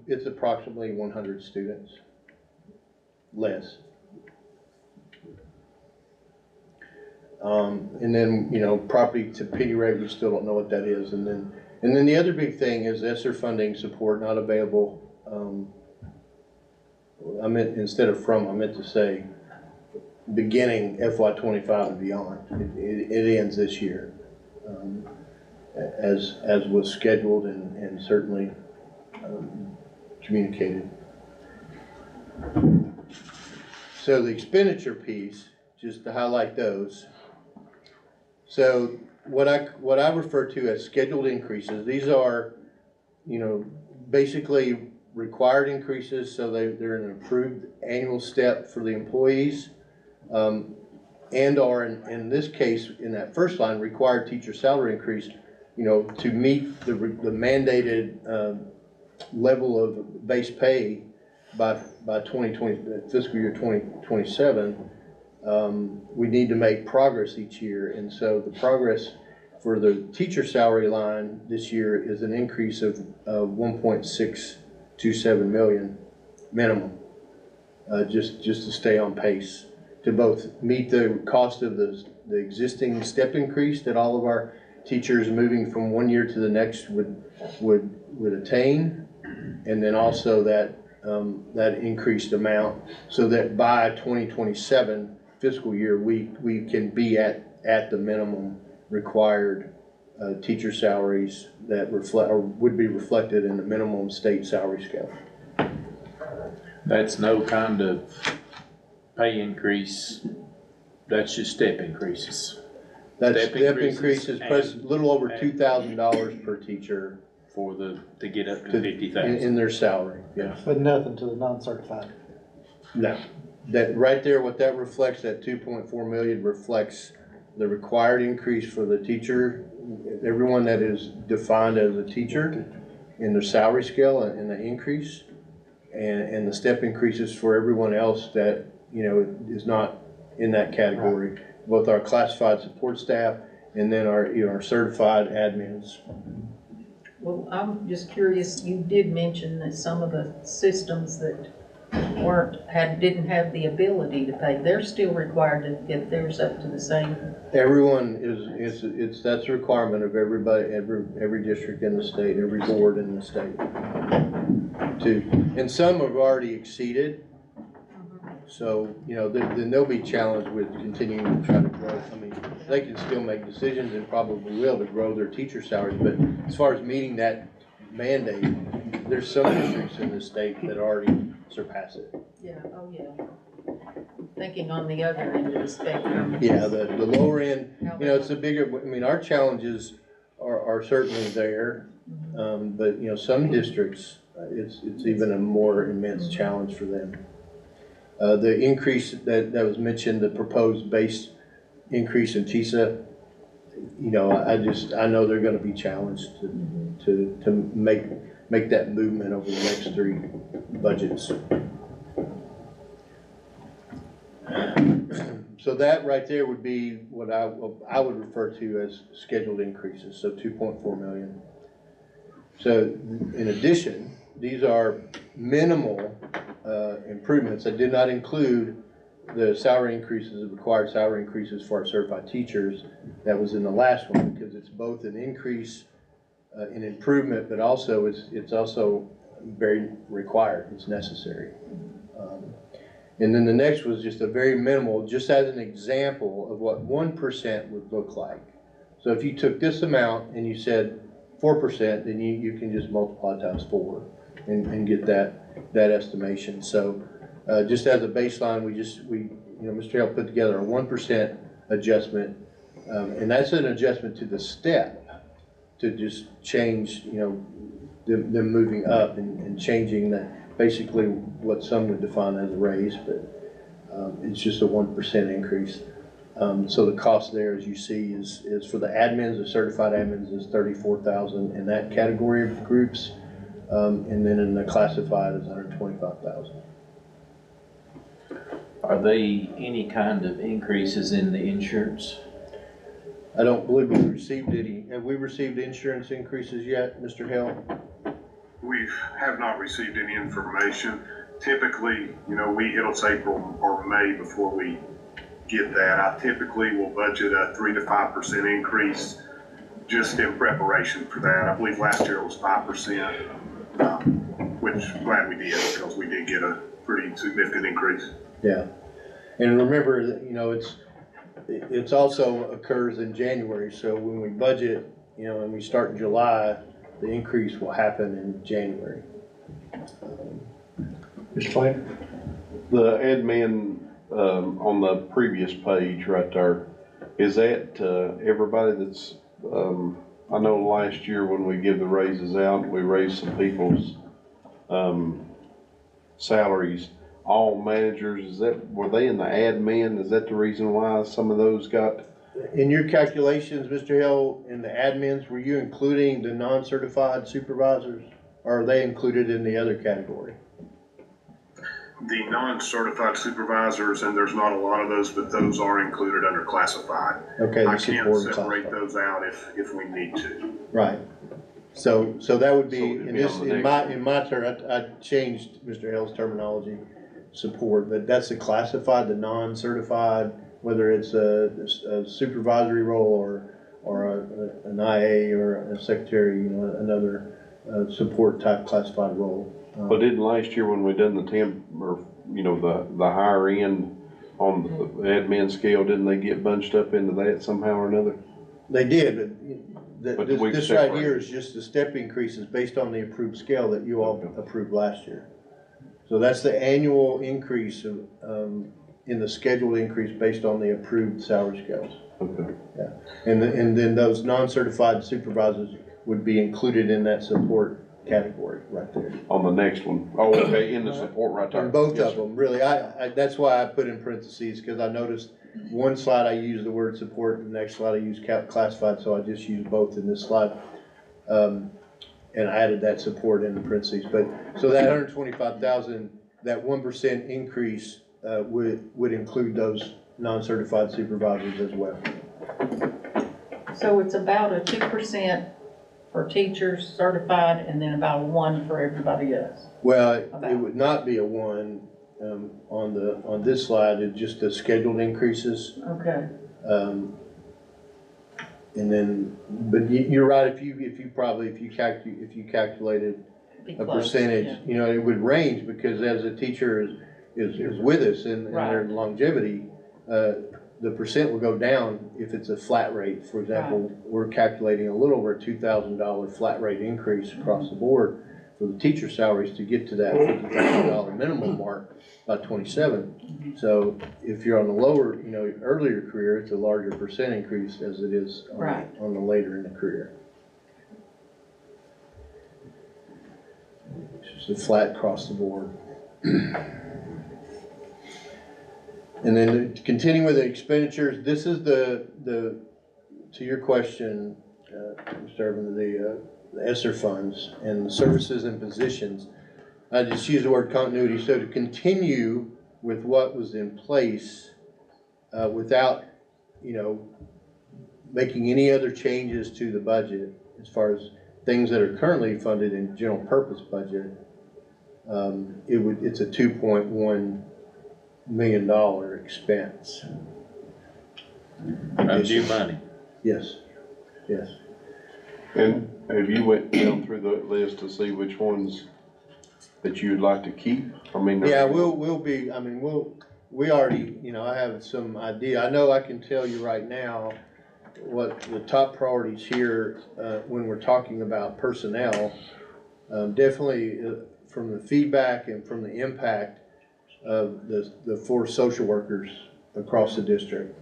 It's approximately 100 students less. And then, property to penny rate, we still don't know what that is. And then the other big thing is ESSER funding support not available. I meant to say beginning FY25 and beyond. It ends this year, as was scheduled and certainly communicated. So the expenditure piece, just to highlight those. So what I refer to as scheduled increases, these are, basically required increases, so they're an approved annual step for the employees, and are in this case, in that first line, required teacher salary increase, to meet the mandated level of base pay by 2020, fiscal year 2027. We need to make progress each year, and so the progress for the teacher salary line this year is an increase of 1.627 million minimum, just to stay on pace to both meet the cost of the existing step increase that all of our teachers moving from one year to the next would attain, and then also that increased amount, so that by 2027 fiscal year we can be at the minimum required teacher salaries that reflect or would be reflected in the minimum state salary scale. That's no kind of pay increase, that's just step increases. That step increase is a little over $2,000 per teacher to get up to 50,000 in their salary. Yeah, But nothing to the non-certified. no, that right there, what that reflects, that 2.4 million reflects the required increase for the teacher, everyone that is defined as a teacher in their salary scale and the increase, and the step increases for everyone else that is not in that category. Right. Both our classified support staff and then our certified admins. Well, I'm just curious, you did mention that some of the systems that didn't have the ability to pay, they're still required to get theirs up to the same. Everyone that's a requirement of everybody, every district in the state, every board in the state. And some have already exceeded. So, then they'll be challenged with continuing to try to grow. I mean, they can still make decisions and probably will to grow their teacher salaries, but as far as meeting that mandate, there's some districts in the state that already surpass it. Yeah, oh yeah. Thinking on the other end of the spectrum. Yeah, the lower end, it's a bigger, our challenges are certainly there, but some districts, it's even a more immense challenge for them. The increase that was mentioned, the proposed base increase in TISA, I know they're going to be challenged to make make that movement over the next 3 budgets. So that right there would be what I would refer to as scheduled increases, so 2.4 million. So in addition, these are minimal improvements that did not include the salary increases, the required salary increases for our certified teachers. That was in the last one, because it's both an increase in improvement, but also it's also very required, it's necessary. And then the next was just a very minimal, just as an example of what 1% would look like. So if you took this amount and you said 4%, then you can just multiply times 4 and get that estimation. So just as a baseline, we Mr. Hale put together a 1% adjustment, and that's an adjustment to the step to just change, them moving up and changing that. Basically what some would define as a raise, but it's just a 1% increase. So the cost there, as you see, is for the admins, the certified admins, is $34,000 in that category of groups, and then in the classified is $125,000. Are they any kind of increases in the insurance? I don't believe we've received any. Have we received insurance increases yet, Mr. Hale? We have not received any information. Typically, it'll take April or May before we get that. I typically will budget a 3 to 5% increase just in preparation for that. I believe last year it was 5%, which I'm glad we did, because we did get a pretty significant increase. Yeah, and remember that it's also occurs in January. So when we budget, and we start in July, the increase will happen in January. Mr. Plater? The admin on the previous page right there, is that everybody that's, I know last year when we give the raises out, we raised some people's salaries. All managers, were they in the admin? Is that the reason why some of those got? In your calculations, Mr. Hill, in the admins, were you including the non-certified supervisors, or are they included in the other category? The non-certified supervisors, and there's not a lot of those, but those are included under classified. Okay, I can support and separate classified. those out if we need to. Right. So that would be, So it'd in be this, on the in my turn, I changed Mr. Hill's terminology, support, but that's the classified, the non-certified, whether it's a supervisory role or an IA or a secretary, another support type classified role. But didn't last year when we done the temp, or, the higher end on the admin scale, didn't they get bunched up into that somehow or another? They did, but we this right separate. here is just the step increases based on the approved scale that you all approved last year. So that's the annual increase of, in the scheduled increase based on the approved salary scales. Okay. Yeah, and then those non-certified supervisors would be included in that support category right there. On the next one. Oh, okay, in the support right there. On both Yes, of them, really. I that's why I put in parentheses, because I noticed one slide I used the word support, and the next slide I used classified, so I just used both in this slide. And I added that support in the parentheses. But so that 125,000, that 1% increase would include those non-certified supervisors as well. So it's about a 2% for teachers certified, and then about a 1 for everybody else. Well, it would not be a 1 on this slide. It's just the scheduled increases. Okay. And then, but you're right. If you calculated Be a close, percentage, yeah. it would range, because as a teacher is with us in their Right. longevity, the percent will go down if it's a flat rate. For example, we're calculating a little over a $2,000 flat rate increase across the board for the teacher salaries to get to that $50,000 minimum mark by 27. So if you're on the lower, earlier career, it's a larger percent increase as it is on the later in the career. It's just a flat across the board. And then continuing with the expenditures, this is to your question, Mr. Irvin, the ESSER funds and the services and positions. I just use the word continuity, so to continue with what was in place, without, making any other changes to the budget as far as things that are currently funded in general purpose budget, it's a $2.1 million expense. Of new money. Yes, yes. And have you went down through the list to see which ones that you'd like to keep? I mean. Yeah, we already, I have some idea. I know I can tell you right now what the top priorities here, when we're talking about personnel, definitely from the feedback and from the impact of the 4 social workers across the district.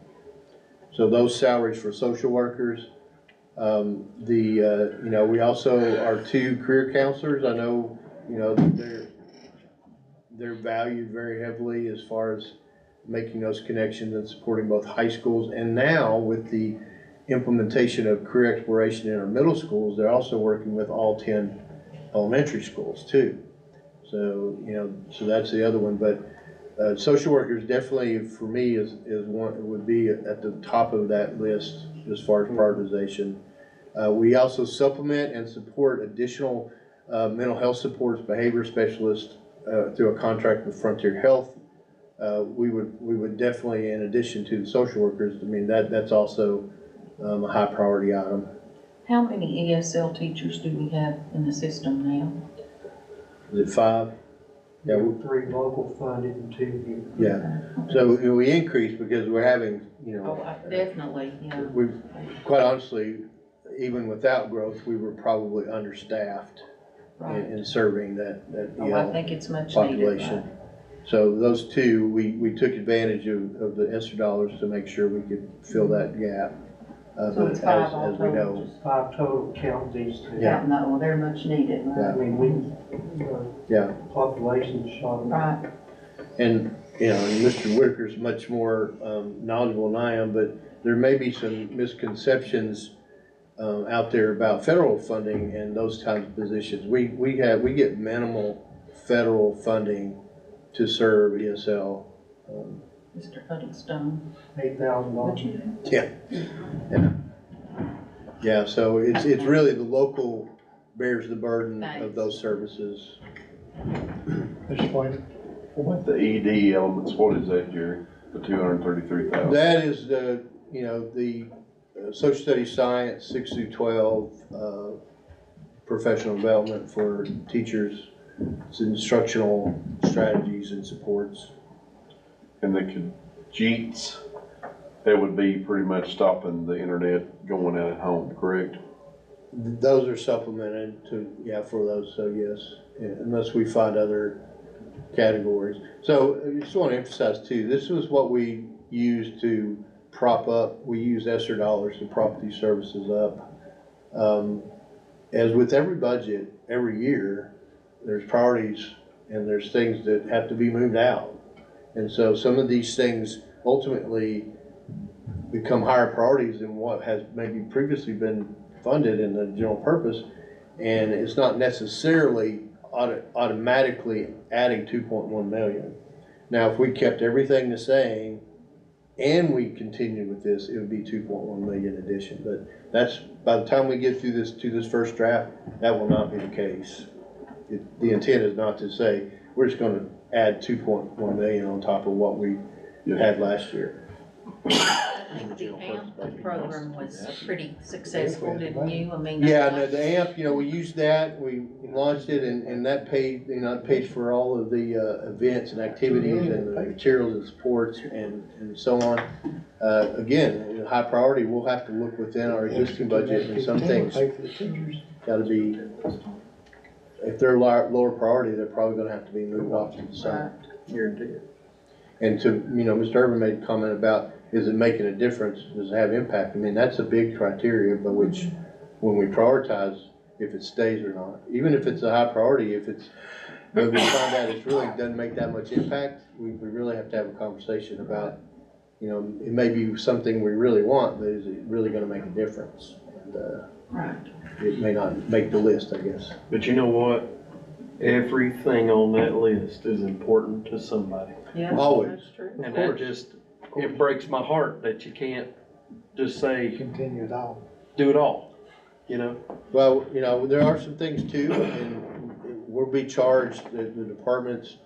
So those salaries for social workers, we also, our 2 career counselors, I know, they're valued very heavily as far as making those connections and supporting both high schools. And now with the implementation of career exploration in our middle schools, they're also working with all 10 elementary schools too. So, so that's the other one. But social workers definitely for me is one, would be at the top of that list as far as prioritization. We also supplement and support additional mental health supports, behavior specialists through a contract with Frontier Health. We would definitely, in addition to the social workers, that's also a high priority item. How many ESL teachers do we have in the system now? Is it 5? Yeah, 3 local funded and 2 here. yeah. So we increased because we're having, Definitely, yeah. we quite honestly, even without growth, we were probably understaffed Right. in serving that I think it's much population. needed. So those 2, we took advantage of the ESSER dollars to make sure we could fill that gap. So it's 5 all as we know, total. 5 total, count these 2. Yeah. No, they're much needed, I right? mean, yeah. population shot. Right. And, and Mr. Whitaker's much more knowledgeable than I am, but there may be some misconceptions out there about federal funding and those kinds of positions. We get minimal federal funding to serve ESL. Mr. Huddlestone. $8,000. Yeah, so it's really the local bears the burden Thanks. of those services. Explain it. What the ED elements, what is that, Jerry? The 233,000? That is the social studies science 6 through 12 professional development for teachers. It's instructional strategies and supports. And the Jeets, that would be pretty much stopping the internet going out at home, correct? Those are supplemented for those, so yes, unless we find other categories. So I just want to emphasize too, this was what we used to prop up, we use ESSER dollars to prop these services up. As with every budget, every year, there's priorities and there's things that have to be moved out. And so some of these things ultimately become higher priorities than what has maybe previously been funded in the general purpose. And it's not necessarily automatically adding 2.1 million. Now, if we kept everything the same and we continued with this, it would be 2.1 million addition. But that's, by the time we get through this first draft, that will not be the case. The intent is not to say, we're just gonna add 2.1 million on top of what we had last year. The AMP program was pretty successful, didn't you? Yeah, no, the AMP, we used that, we launched it, and that paid, it paid for all of the events and activities and the materials and supports and so on. Again, high priority, we'll have to look within our existing budget, and some things gotta be, if they're lower priority, they're probably gonna have to be moved off to the side. Guaranteed. And to, Mr. Urban made a comment about, is it making a difference? Does it have impact? That's a big criteria by which, when we prioritize, if it stays or not. Even if it's a high priority, if it's, when we find out it really doesn't make that much impact, we really have to have a conversation about, it may be something we really want, but is it really gonna make a difference? And Right. it may not make the list, I guess. But you know what? Everything on that list is important to somebody. Yeah, Always. that's true. And that just, it breaks my heart that you can't just say, Continue it on. do it all, you know? Well, you know, there are some things too, and we'll be charged, the departments,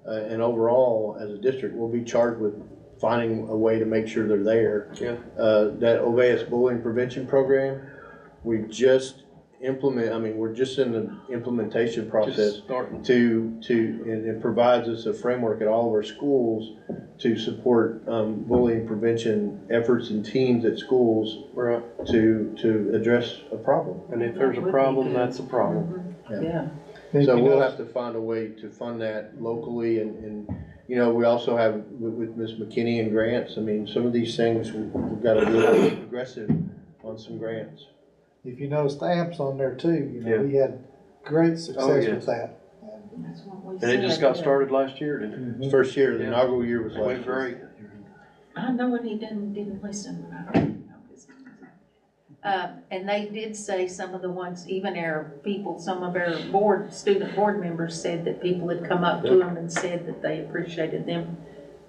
and overall, as a district, we'll be charged with finding a way to make sure they're there. Yeah. That Oveus bullying prevention program, we just we're just in the implementation process Just starting. and it provides us a framework at all of our schools to support, bullying prevention efforts and teams at schools Right. to address a problem. And if there's a problem, that's a problem. Yeah. So we'll have to find a way to fund that locally and, you know, we also have with Ms. McKinney and grants, I mean, some of these things, we've got to be aggressive on some grants. If you notice the amps on there too, you know, Yeah. we had great success yeah. with that. That's what we And it just said, got yeah. started last year, didn't it? First year, the Yeah. inaugural year was It went last great. year. I know, and he didn't listen when I heard and they did say some of the ones, even our people, some of our student board members said that people had come up to them and said that they appreciated them.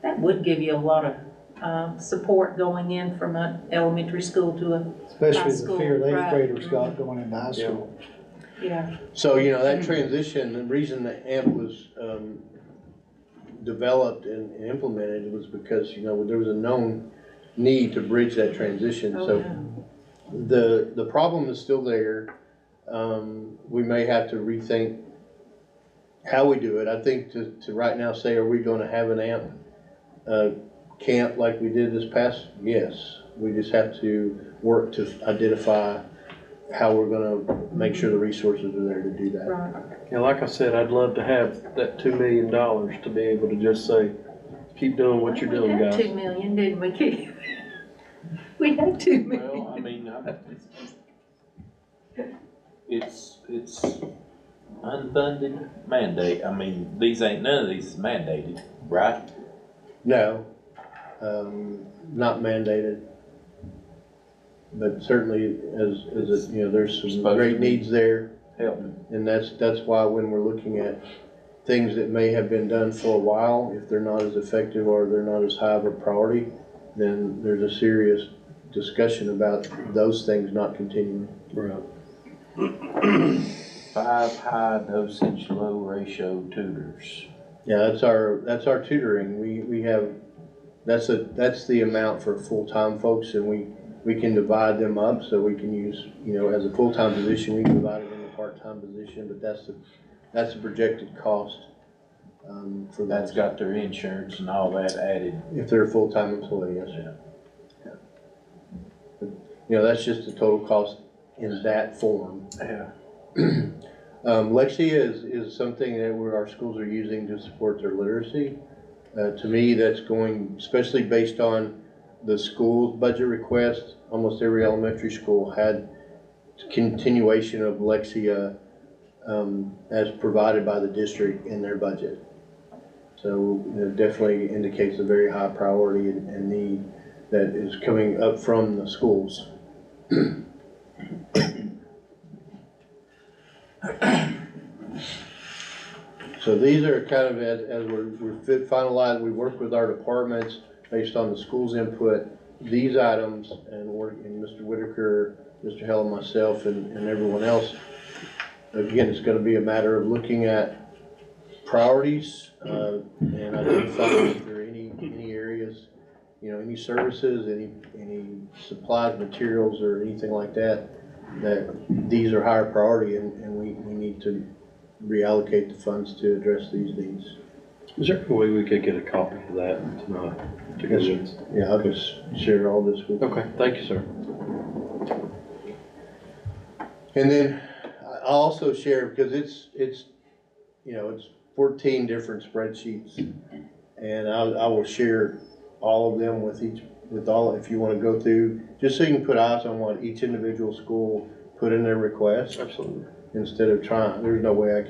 That would give you a lot of support going in from an elementary school to a, Especially High the school, fear the right. eighth graders got going into high Yeah. school. yeah. So, you know, that transition, the reason the AMP was, developed and implemented was because, you know, there was a known need to bridge that transition. Oh, So yeah. the problem is still there. We may have to rethink how we do it. I think to right now say, are we gonna have an AMP camp like we did this past? Yes. We just have to work to identify how we're gonna make sure the resources are there to do that. Right. Yeah, like I said, I'd love to have that $2 million to be able to just say, keep doing what you're doing, We had guys. 2 million, didn't we, Keith? We had 2 million. Well, I mean, it's unfunded mandate. I mean, none of these is mandated, right? No, not mandated. But certainly as you know, there's some Supposed great to be. needs there. Help. And that's why when we're looking at things that may have been done for a while, if they're not as effective or they're not as high of a priority, then there's a serious discussion about those things not continuing. Right. 5 high dosage, low ratio tutors. Yeah, that's our tutoring. We have, that's the amount for full-time folks, and we can divide them up, so we can use, you know, as a full-time position, we can divide it in a part-time position, but that's the projected cost, for That's that. got their insurance and all that added. If they're a full-time employee, yes, sir. Yeah. But, you know, that's just the total cost in that form. Yeah. Lexia is something that our schools are using to support their literacy. To me, that's going, especially based on the school's budget request, almost every elementary school had continuation of Lexia as provided by the district in their budget. So it definitely indicates a very high priority and need that is coming up from the schools. So these are kind of, as we're finalized, we work with our departments based on the school's input. These items, and Mr. Whitaker, Mr. Hell, and myself, and everyone else, again, it's gonna be a matter of looking at priorities, and identifying if there are any areas, you know, any services, any supplies, materials, or anything like that, that these are higher priority, and we need to reallocate the funds to address these needs. Is there a way we could get a copy of that tonight? To go Yes, sir. with? Yeah, I'll just share all this with you. Okay, thank you, sir. And then I'll also share, because it's, you know, it's 14 different spreadsheets. And I will share all of them with all, if you want to go through, just so you can put eyes on what each individual school put in their request. Absolutely. Instead of trying, there's no way I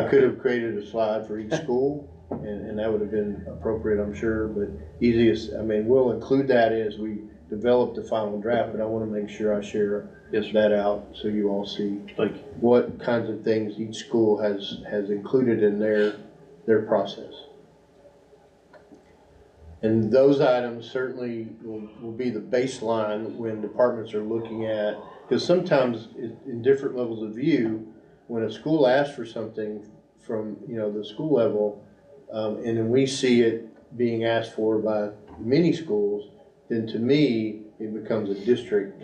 could have created a slide for each school, and that would have been appropriate, I'm sure, but easiest, I mean, we'll include that as we develop the final draft, but I wanna make sure I share Yes, sir. that out so you all see Thank you. what kinds of things each school has included in their process. And those items certainly will be the baseline when departments are looking at, because sometimes in different levels of view, when a school asks for something from, the school level, and then we see it being asked for by many schools, then to me, it becomes a district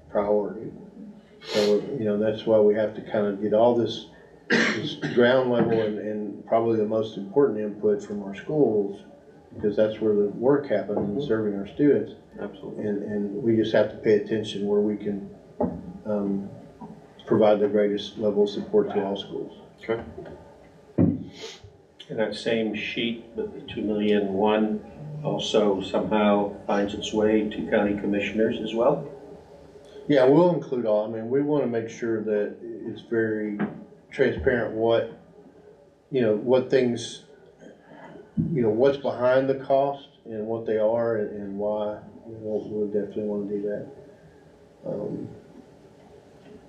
priority. So, that's why we have to kind of get all this ground level and probably the most important input from our schools, because that's where the work happens in serving our students. Absolutely. And we just have to pay attention where we can provide the greatest level of support to all schools. Okay. And that same sheet, but the 2,000,001 also somehow finds its way to county commissioners as well? Yeah, we'll include all. I mean, we want to make sure that it's very transparent what things, what's behind the cost and what they are and why. We'll definitely want to do that.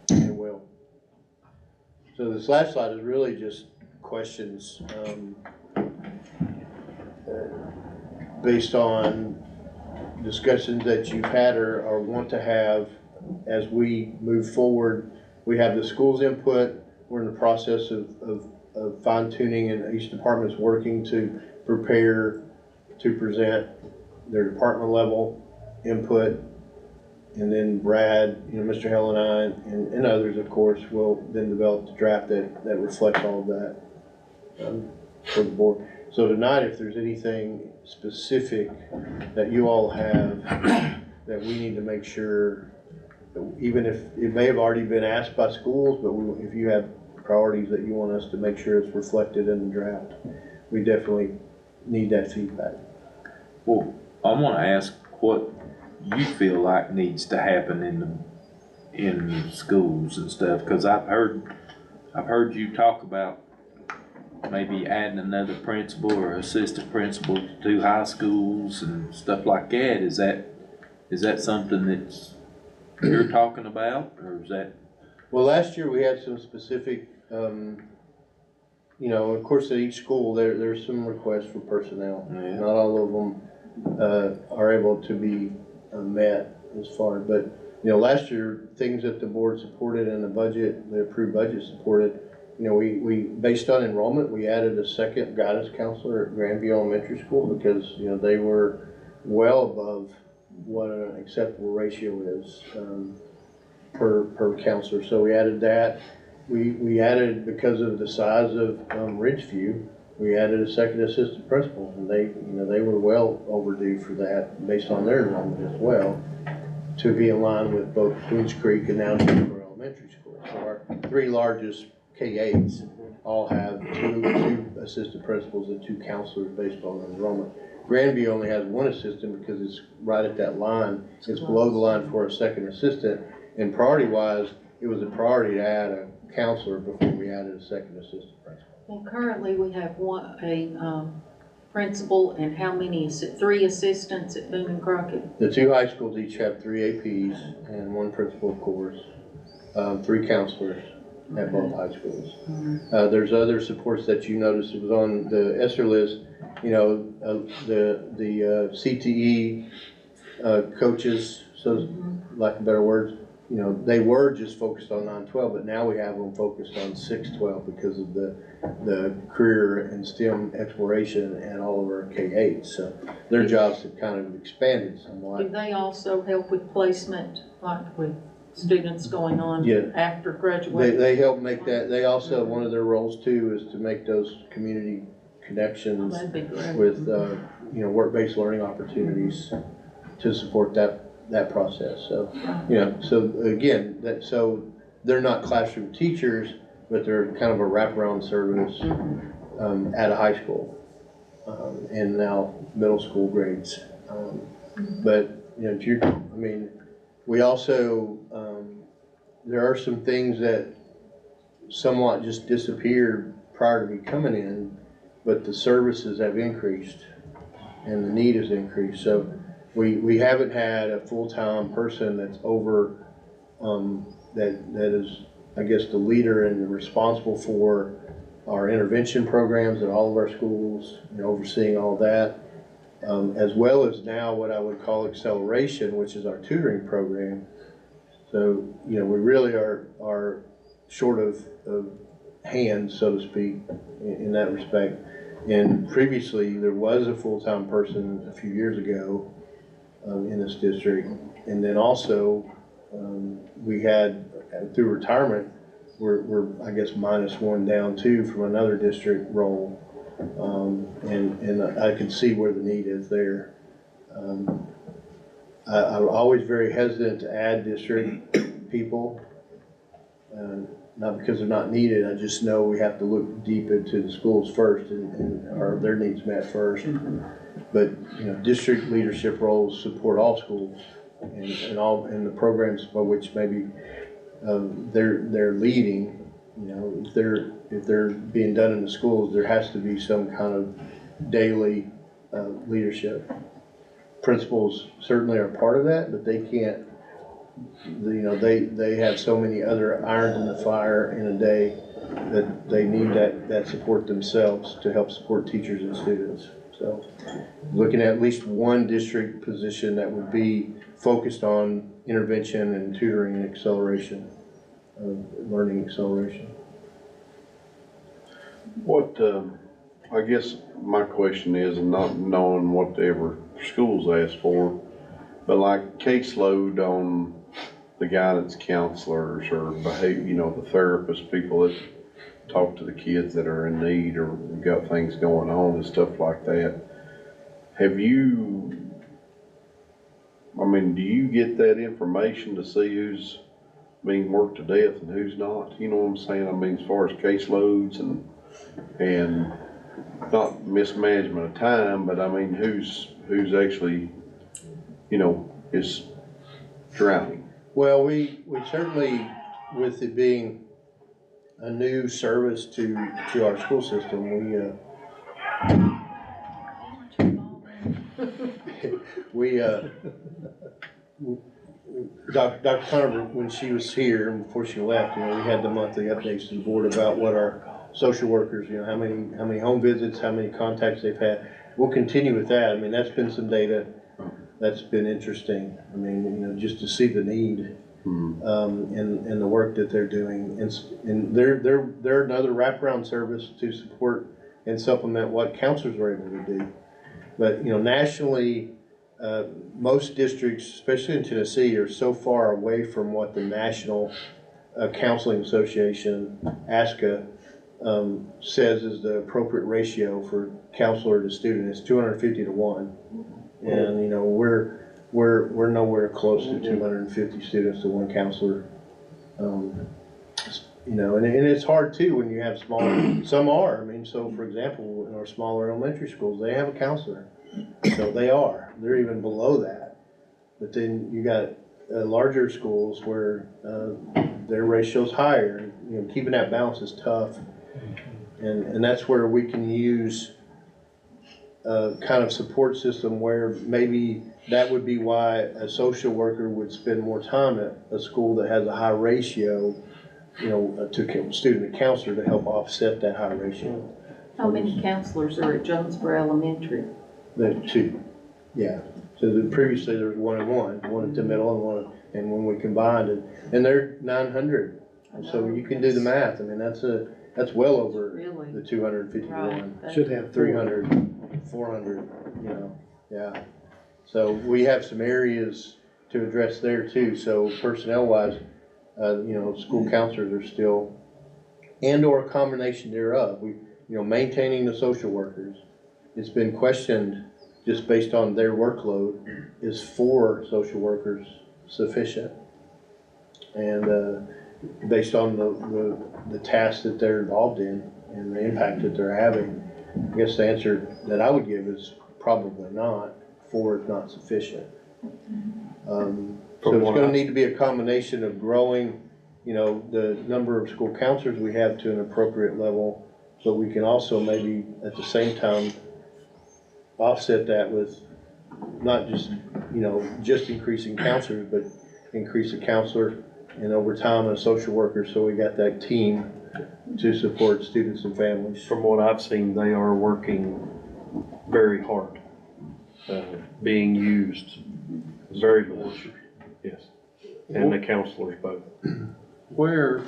And will. So this last slide is really just questions based on discussions that you've had or want to have as we move forward. We have the school's input. We're in the process of fine tuning, and each department's working to prepare to present their department level input. And then Brad, Mr. Hell and I, and others, of course, will then develop the draft that reflects all of that for the board. So tonight, if there's anything specific that you all have that we need to make sure, even if it may have already been asked by schools, but if you have priorities that you want us to make sure it's reflected in the draft, we definitely need that feedback. Well, I want to ask what you feel like needs to happen in schools and stuff, because I've heard you talk about maybe adding another principal or assistant principal to high schools and stuff like that. Is that something that you're talking about, or is that? Well, last year we had some specific, of course at each school there's some requests for personnel. Yeah. Not all of them are able to be met as far, but last year things that the board supported in the budget, the approved budget supported, we based on enrollment, we added a second guidance counselor at Grandview Elementary School because they were well above what an acceptable ratio is per counselor. So we added that. We added, because of the size of Ridgeview, we added a second assistant principal, and they were well overdue for that based on their enrollment as well, to be in line with both Queens Creek and now Jennifer Elementary School. So our three largest K-8s all have two assistant principals and two counselors based on enrollment. Grandview only has one assistant because it's right at that line. It's below the line for a second assistant. And priority-wise, it was a priority to add a counselor before we added a second assistant principal. Well, currently we have a principal and how many, three assistants at Boone and Crockett? The two high schools each have 3 APs and one principal, of course, 3 counselors at both high schools. There's other supports that you noticed. It was on the ESSER list, the CTE coaches, so lack of better words, they were just focused on 912, but now we have them focused on 612 because of the career and STEM exploration and all of our K-8s. So their jobs have kind of expanded somewhat. Do they also help with placement, like with students going on after graduation? They help make that. They also, one of their roles too is to make those community connections with work-based learning opportunities to support that process. So so again, so they're not classroom teachers, but they're kind of a wraparound service at a high school and now middle school grades. But we also there are some things that somewhat just disappeared prior to me coming in, but the services have increased and the need has increased. So we haven't had a full-time person that's over, that is, I guess, the leader and responsible for our intervention programs at all of our schools, overseeing all that, as well as now what I would call acceleration, which is our tutoring program. So, we really are short of hands, so to speak, in that respect. And previously, there was a full-time person a few years ago in this district. And then also, we had, through retirement, we're I guess -1 down 2 from another district role. And I can see where the need is there. I'm always very hesitant to add district people, not because they're not needed. I just know we have to look deep into the schools first and are their needs met first. But district leadership roles support all schools and all in the programs by which maybe they're leading. If they're being done in the schools, there has to be some kind of daily leadership. Principals certainly are part of that, but they can't. They have so many other irons in the fire in a day that they need that support themselves to help support teachers and students. So, looking at least one district position that would be focused on intervention and tutoring and acceleration, learning acceleration. What, I guess my question is, and not knowing whatever schools ask for, but like caseload on the guidance counselors or the therapist, people that talk to the kids that are in need or got things going on and stuff like that. Do you get that information to see who's being worked to death and who's not? You know what I'm saying? As far as caseloads and not mismanagement of time, but who's actually, is drowning. Well, we certainly, with it being a new service to our school system, Dr. Conover, when she was here and before she left, we had the monthly updates to the board about what our social workers, how many home visits, how many contacts they've had. We'll continue with that. That's been some data that's been interesting. Just to see the need and the work that they're doing, and they're another wraparound service to support and supplement what counselors are able to do. But nationally, most districts, especially in Tennessee, are so far away from what the National Counseling Association, ASCA, says is the appropriate ratio for counselor to student. It's 250 to 1, and we're nowhere close to 250 students to 1 counselor. And it's hard too when you have smaller. Some are. So for example, in our smaller elementary schools, they have a counselor, so they're even below that. But then you got larger schools where their ratio's higher. Keeping that balance is tough. And that's where we can use a kind of support system where maybe that would be why a social worker would spend more time at a school that has a high ratio, to student to counselor to help offset that high ratio. How many counselors are at Jonesboro Elementary? There are 2, yeah. So previously there was 1 and 1 at the middle and when we combined it, and they're 900. So you can do the math. That's well over the 251. Right. Should have 300, 400, yeah. So we have some areas to address there too. So personnel wise, school counselors are still, and or a combination thereof. Maintaining the social workers. It's been questioned just based on their workload. Is 4 social workers sufficient? And based on the tasks that they're involved in and the impact that they're having, I guess the answer that I would give is probably not. 4 is not sufficient. So it's going to need to be a combination of growing, the number of school counselors we have to an appropriate level but we can also maybe at the same time offset that with not just, just increasing counselors, but increase a counselor and over time a social worker, so we got that team to support students and families. From what I've seen, they are working very hard, being used very much, yes. And the counselors both. Where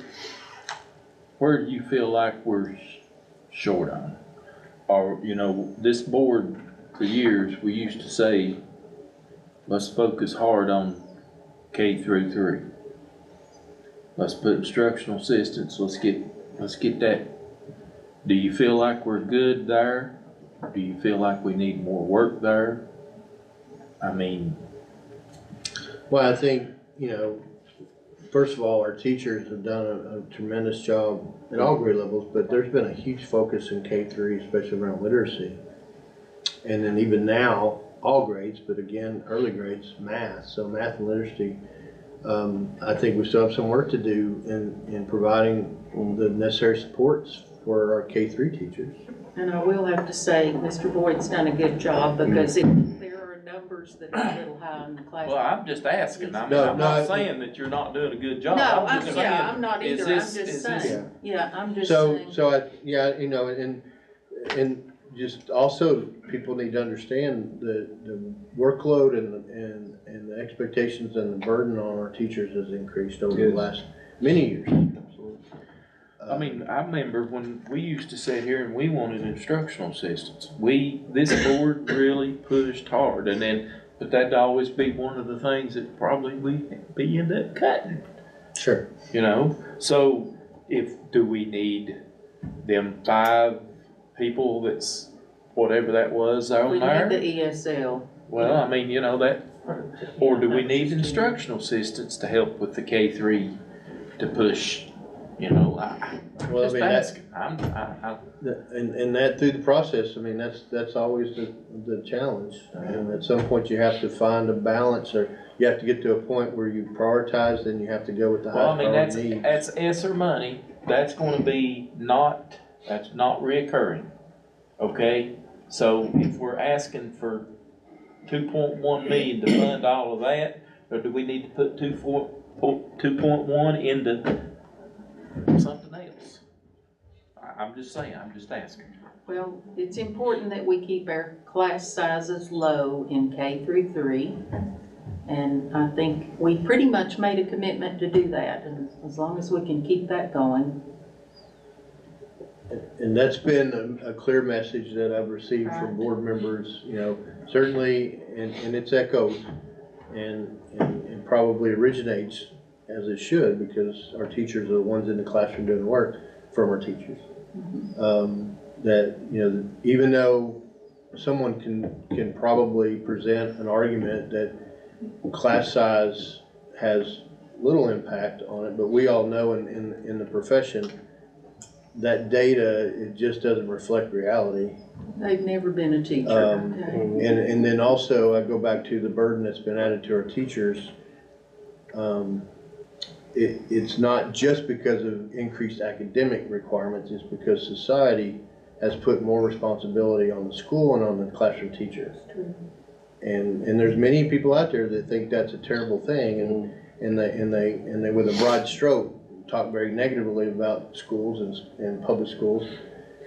do you feel like we're short on? Or, this board, for years, we used to say, let's focus hard on K through 3. Let's put instructional assistants, let's get that. Do you feel like we're good there? Do you feel like we need more work there? I mean. Well, I think, first of all, our teachers have done a tremendous job at all grade levels, but there's been a huge focus in K3, especially around literacy. And then even now, all grades, but again, early grades, math. So math and literacy, I think we still have some work to do in providing the necessary supports for our K3 teachers. And I will have to say, Mr. Boyd's done a good job, because there are numbers that are a little high in the class. Well, I'm just asking. I'm No, not saying that you're not doing a good job. No, I'm just saying, I'm not either, I'm just saying, I'm just saying. And just also, people need to understand the workload and the expectations and the burden on our teachers has increased over the last many years. I mean, I remember when we used to sit here and we wanted instructional assistants. This board really pushed hard, but that'd always be one of the things that probably we end up cutting. Sure. So do we need them 5 people that's whatever that was on there? We need the ESL. Well, I mean, or do we need instructional assistants to help with the K3 to push? Just asking. And that through the process, I mean, that's always the challenge. And at some point you have to find a balance, or you have to get to a point where you prioritize, then you have to go with the highest priority needs. That's ESSER money. That's going to be that's not reoccurring. Okay? So if we're asking for 2.1 million to fund all of that, or do we need to put 2.1 into something else? I'm just saying, I'm just asking. Well, it's important that we keep our class sizes low in K through 3. And I think we pretty much made a commitment to do that. And as long as we can keep that going. And that's been a clear message that I've received from board members, certainly, and it's echoed and probably originates as it should, because our teachers are the ones in the classroom doing the work from our teachers. That, even though someone can probably present an argument that class size has little impact on it, but we all know in the profession that data, it just doesn't reflect reality. They've never been a teacher. And then also I go back to the burden that's been added to our teachers. It's not just because of increased academic requirements, it's because society has put more responsibility on the school and on the classroom teacher. And there's many people out there that think that's a terrible thing, and they with a broad stroke talk very negatively about schools and public schools.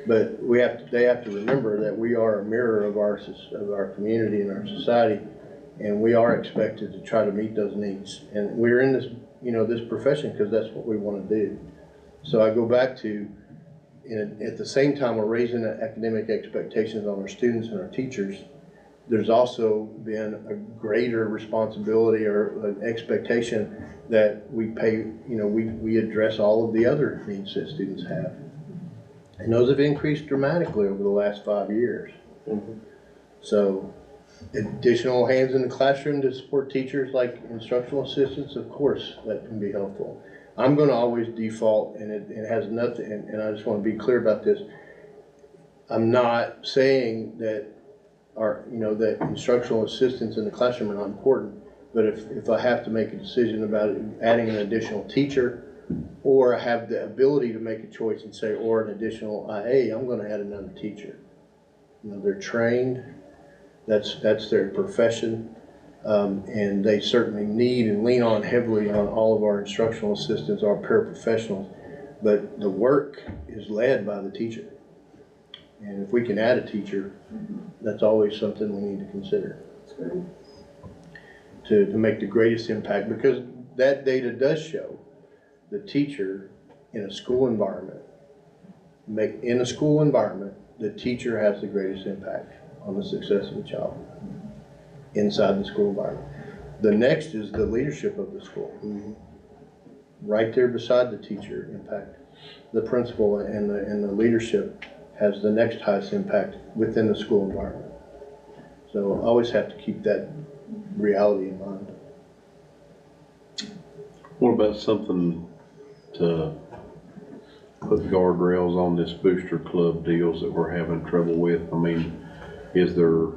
But they have to remember that we are a mirror of our community and our society, and we are expected to try to meet those needs. And we're in this this profession because that's what we want to do. So I go back to, at the same time we're raising the academic expectations on our students and our teachers, there's also been a greater responsibility or an expectation that we pay, we address all of the other needs that students have. And those have increased dramatically over the last 5 years. So additional hands in the classroom to support teachers like instructional assistants, of course, that can be helpful. I'm going to always default, and it has nothing, and I just want to be clear about this. I'm not saying that that instructional assistants in the classroom are not important, but if I have to make a decision about adding an additional teacher or have the ability to make a choice and say, or an additional IA, I'm gonna add another teacher. You know, they're trained, that's their profession, and they certainly need and lean on heavily on all of our instructional assistants, our paraprofessionals, but the work is led by the teacher. And if we can add a teacher, that's always something we need to consider. To make the greatest impact, because that data does show the teacher in a school environment, the teacher has the greatest impact on the success of the child inside the school environment. The next is the leadership of the school. Right there beside the teacher impact, the principal and the leadership has the next highest impact within the school environment. So always have to keep that reality in mind. What about something to put guardrails on this booster club deals that we're having trouble with? I mean, is there,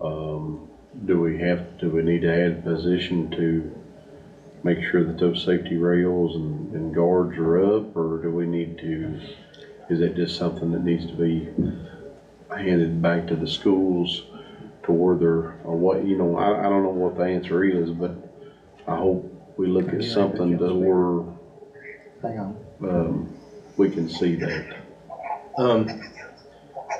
do we need to add a position to make sure that those safety rails and guards are up, or do we need to, is that just something that needs to be handed back to the schools to where they're, or what, you know, I don't know what the answer is, but I hope we look at something to where we can see that.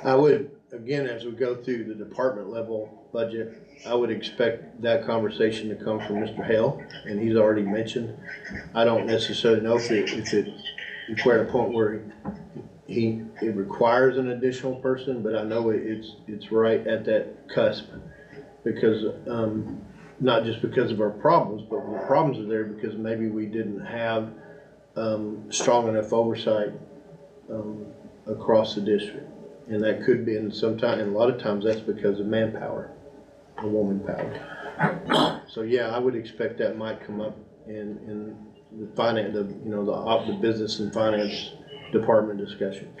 I would, again, as we go through the department level budget, I would expect that conversation to come from Mr. Hale, and he's already mentioned. I don't necessarily know if we're at a point where it requires an additional person, but I know it's right at that cusp, because not just because of our problems, but the problems are there because maybe we didn't have strong enough oversight across the district, and that could be, and sometimes, and a lot of times that's because of manpower, or woman power. So yeah, I would expect that might come up in the finance, the business and finance department discussion.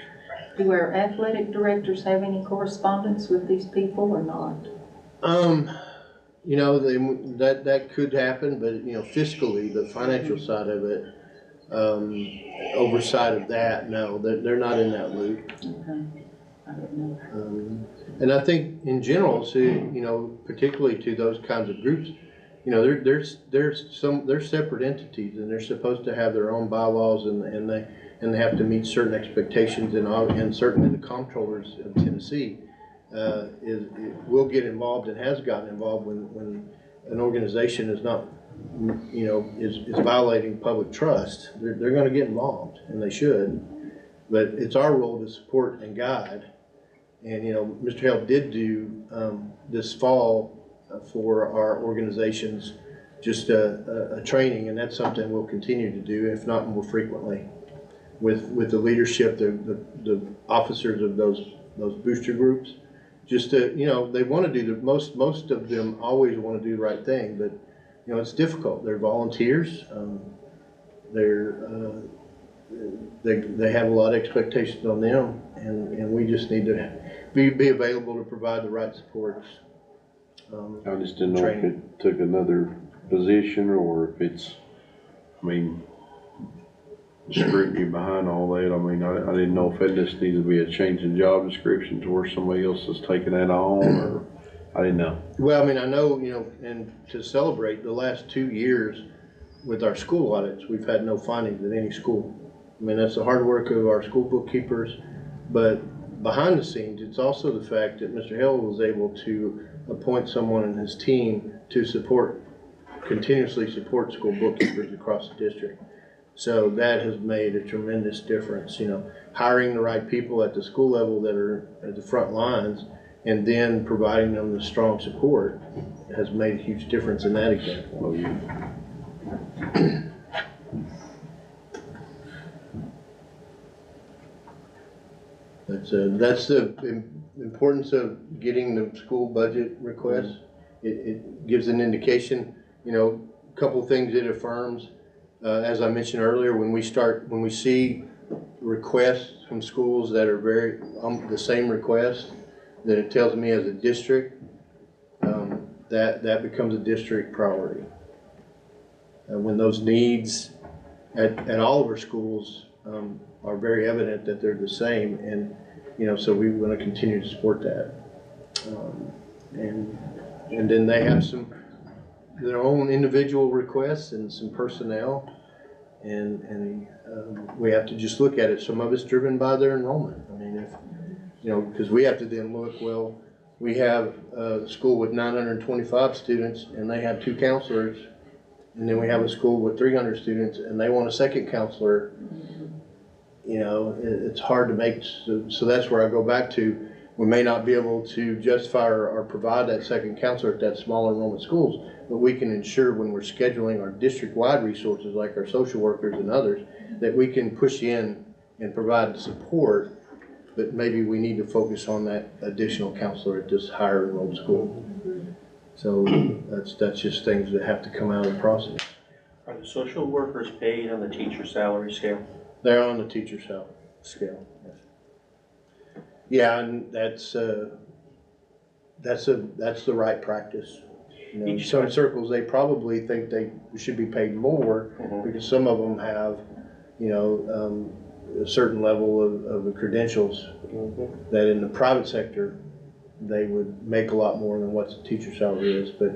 Do our athletic directors have any correspondence with these people or not? You know, that could happen, but you know, fiscally, the financial side of it, oversight of that, no, they're not in that loop. Okay. I don't know. And I think in general, you know, particularly to those kinds of groups, you know, they're separate entities, and they're supposed to have their own bylaws, and they have to meet certain expectations, and certainly the comptrollers of Tennessee will get involved and has gotten involved when an organization is not, you know, is violating public trust. They're going to get involved, and they should. But it's our role to support and guide. And you know, Mr. Hale did do this fall for our organizations just a training, and that's something we'll continue to do, if not more frequently, with the leadership, the officers of those booster groups. Just to, you know, they want to do most of them always want to do the right thing, but you know, it's difficult. They're volunteers. They have a lot of expectations on them, and we just need to be available to provide the right supports. I just didn't know if it took another position, or if it's, I mean, scrutiny behind all that. I mean, I didn't know if it just needs to be a change in job description to where somebody else is taking that on, or I didn't know. Well, I mean, I know, you know, and to celebrate the last 2 years with our school audits, we've had no findings at any school. I mean, that's the hard work of our school bookkeepers, but behind the scenes, it's also the fact that Mr. Hill was able to appoint someone in his team to continuously support school bookkeepers across the district. So that has made a tremendous difference, you know, hiring the right people at the school level that are at the front lines, and then providing them the strong support has made a huge difference in that example. Oh, yeah. That's the importance of getting the school budget requests. It gives an indication, you know, a couple things it affirms. As I mentioned earlier, when we see requests from schools that are very the same request, that it tells me as a district that becomes a district priority. When those needs at all of our schools, are very evident that they're the same, and, you know, so we want to continue to support that. And then they have their own individual requests and some personnel, and we have to just look at it. Some of it's driven by their enrollment. I mean, if, you know, because we have to then look, well, we have a school with 925 students and they have 2 counselors, and then we have a school with 300 students and they want a second counselor. You know, it's hard to make, so that's where I go back to, we may not be able to justify or provide that second counselor at that smaller enrollment schools, but we can ensure when we're scheduling our district-wide resources like our social workers and others, that we can push in and provide the support, but maybe we need to focus on that additional counselor at this higher enrolled school. So that's just things that have to come out of the process. Are the social workers paid on the teacher salary scale? They're on the teacher scale. Yes. Yeah, and that's the right practice. You know, in some circles, they probably think they should be paid more because some of them have, you know, a certain level of the credentials that in the private sector, they would make a lot more than what the teacher salary is. But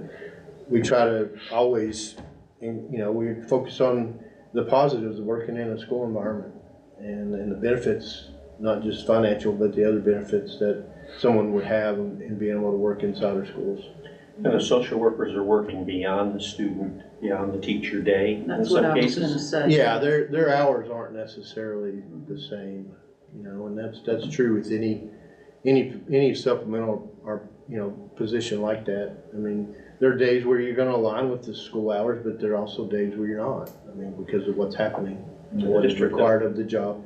we try to always, you know, we focus on the positives of working in a school environment and the benefits, not just financial, but the other benefits that someone would have in being able to work inside our schools. And the social workers are working beyond the student, beyond the teacher day. That's what I was gonna say. Yeah, their hours aren't necessarily the same, you know, and that's true with any supplemental or, you know, position like that. I mean, there are days where you're gonna align with the school hours, but there are also days where you're not. I mean, because of what's happening, what is required of the job.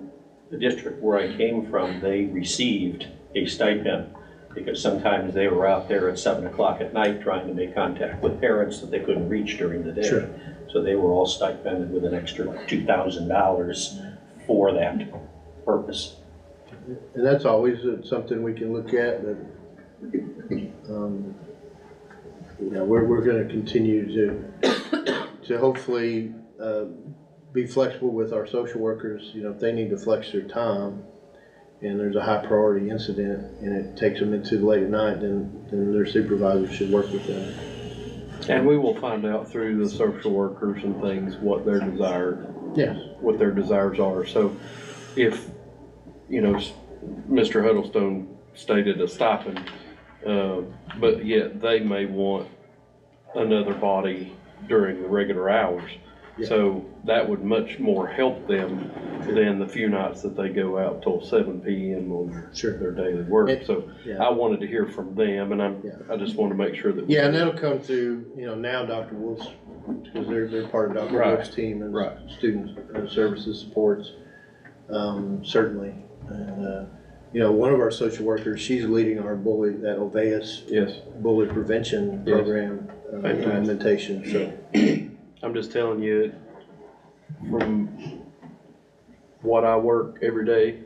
The district where I came from, they received a stipend because sometimes they were out there at 7 o'clock at night trying to make contact with parents that they couldn't reach during the day. Sure. So they were all stipended with an extra like $2,000 for that purpose. And that's always something we can look at, but, you know, we're gonna continue to hopefully, be flexible with our social workers. You know, if they need to flex their time and there's a high priority incident and it takes them into the late at night, then their supervisor should work with them. And we will find out through the social workers and things what their what their desires are. So if, you know, Mr. Huddlestone stated a stipend, but yet they may want another body during the regular hours. Yeah. So that would much more help them than the few nights that they go out till 7 p.m. on their daily work. So I wanted to hear from them, and I just want to make sure that and that'll come through, you know, now Dr. Wolf's, because they're part of Dr. Wolf's team and student services supports, certainly. And, you know, one of our social workers, she's leading our bully, that OVEAS bully prevention program implementation. So I'm just telling you, from what I work every day,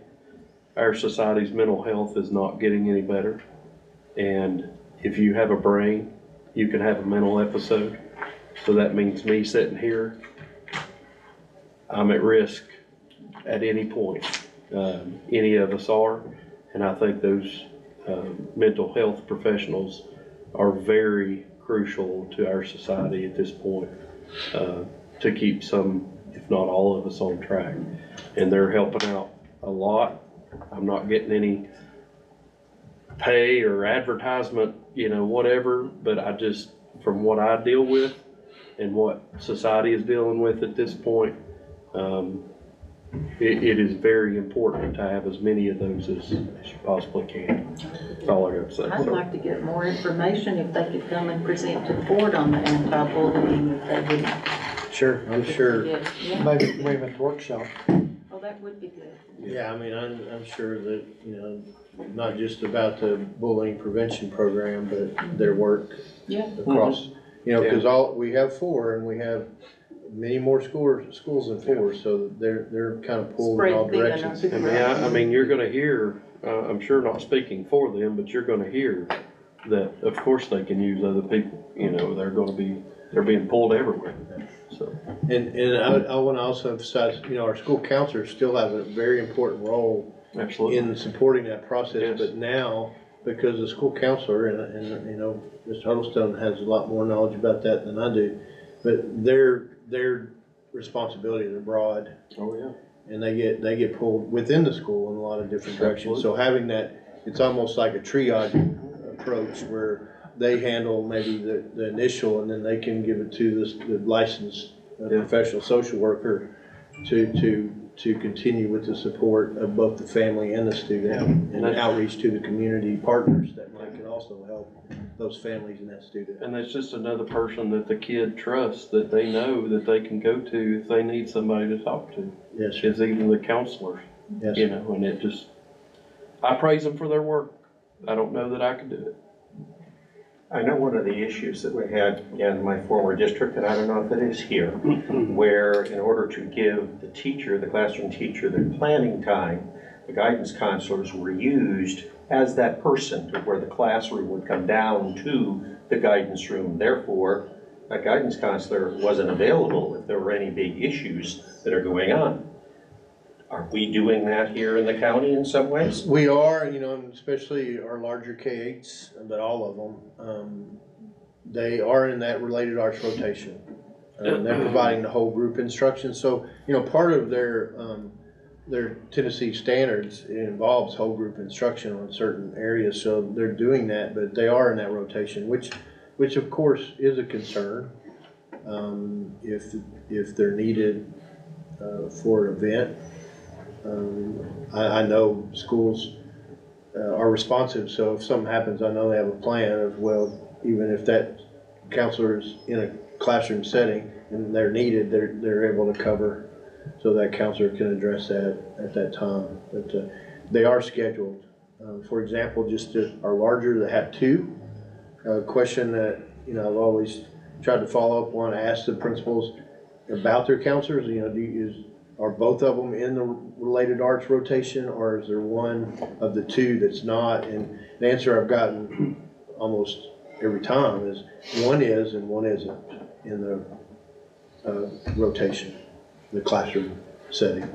our society's mental health is not getting any better. And if you have a brain, you can have a mental episode. So that means me sitting here, I'm at risk at any point. Any of us are. And I think those mental health professionals are very crucial to our society at this point, to keep some, if not all of us, on track. And they're helping out a lot. I'm not getting any pay or advertisement, you know, whatever, but I just, from what I deal with and what society is dealing with at this point, it is very important to have as many of those as you possibly can. That's all I got to say. I'd like to get more information if they could come and present to the board on the anti-bullying, if they would. Sure, I'm sure. Yeah. Maybe women's workshop. Oh, that would be good. Yeah, I mean, I'm sure that, you know, not just about the bullying prevention program, but their work across, you know, because we have 4 and we have many more schools than 4, so they're kind of pulled in all directions. I mean, you're going to hear, I'm sure not speaking for them, but you're going to hear that, of course, they can use other people. You know, they're being pulled everywhere. so. And I want to also emphasize, our school counselors still have a very important role Absolutely. in supporting that process. Yes. But now, because the school counselor, and Mr. Huddlestone has a lot more knowledge about that than I do, but their responsibilities are broad. Oh, yeah. And they get pulled within the school in a lot of different directions. Absolutely. So having that, it's almost like a triage approach where they handle maybe the initial, and then they can give it to the licensed professional social worker to continue with the support of both the family and the student, and outreach to the community partners that could also help those families and that student. And it's just another person that the kid trusts, that they know that they can go to if they need somebody to talk to. Yes, sir. It's even the counselors, Yes, you sir. know, and it just, I praise them for their work. I don't know that I could do it. I know one of the issues that we had in my former district, and I don't know if it is here, where in order to give the teacher, the classroom teacher, their planning time, the guidance counselors were used as that person, to where the classroom would come down to the guidance room. Therefore, that guidance counselor wasn't available if there were any big issues that are going on. Are we doing that here in the county in some ways? We are, and especially our larger K-8s, but all of them, they are in that related arts rotation. They're providing the whole group instruction. So, part of their Tennessee standards, it involves whole group instruction on certain areas. So they're doing that, but they are in that rotation, which of course is a concern if they're needed for an event. I know schools are responsive, so if something happens, I know they have a plan of, well, even if that counselor is in a classroom setting and they're needed, they're able to cover, so that counselor can address that at that time. But they are scheduled. For example, just our larger that have two, a question that I've always tried to follow up on, ask the principals about their counselors. Are both of them in the related arts rotation, or is there one of the two that's not? And the answer I've gotten almost every time is one is and one isn't in the rotation, the classroom setting.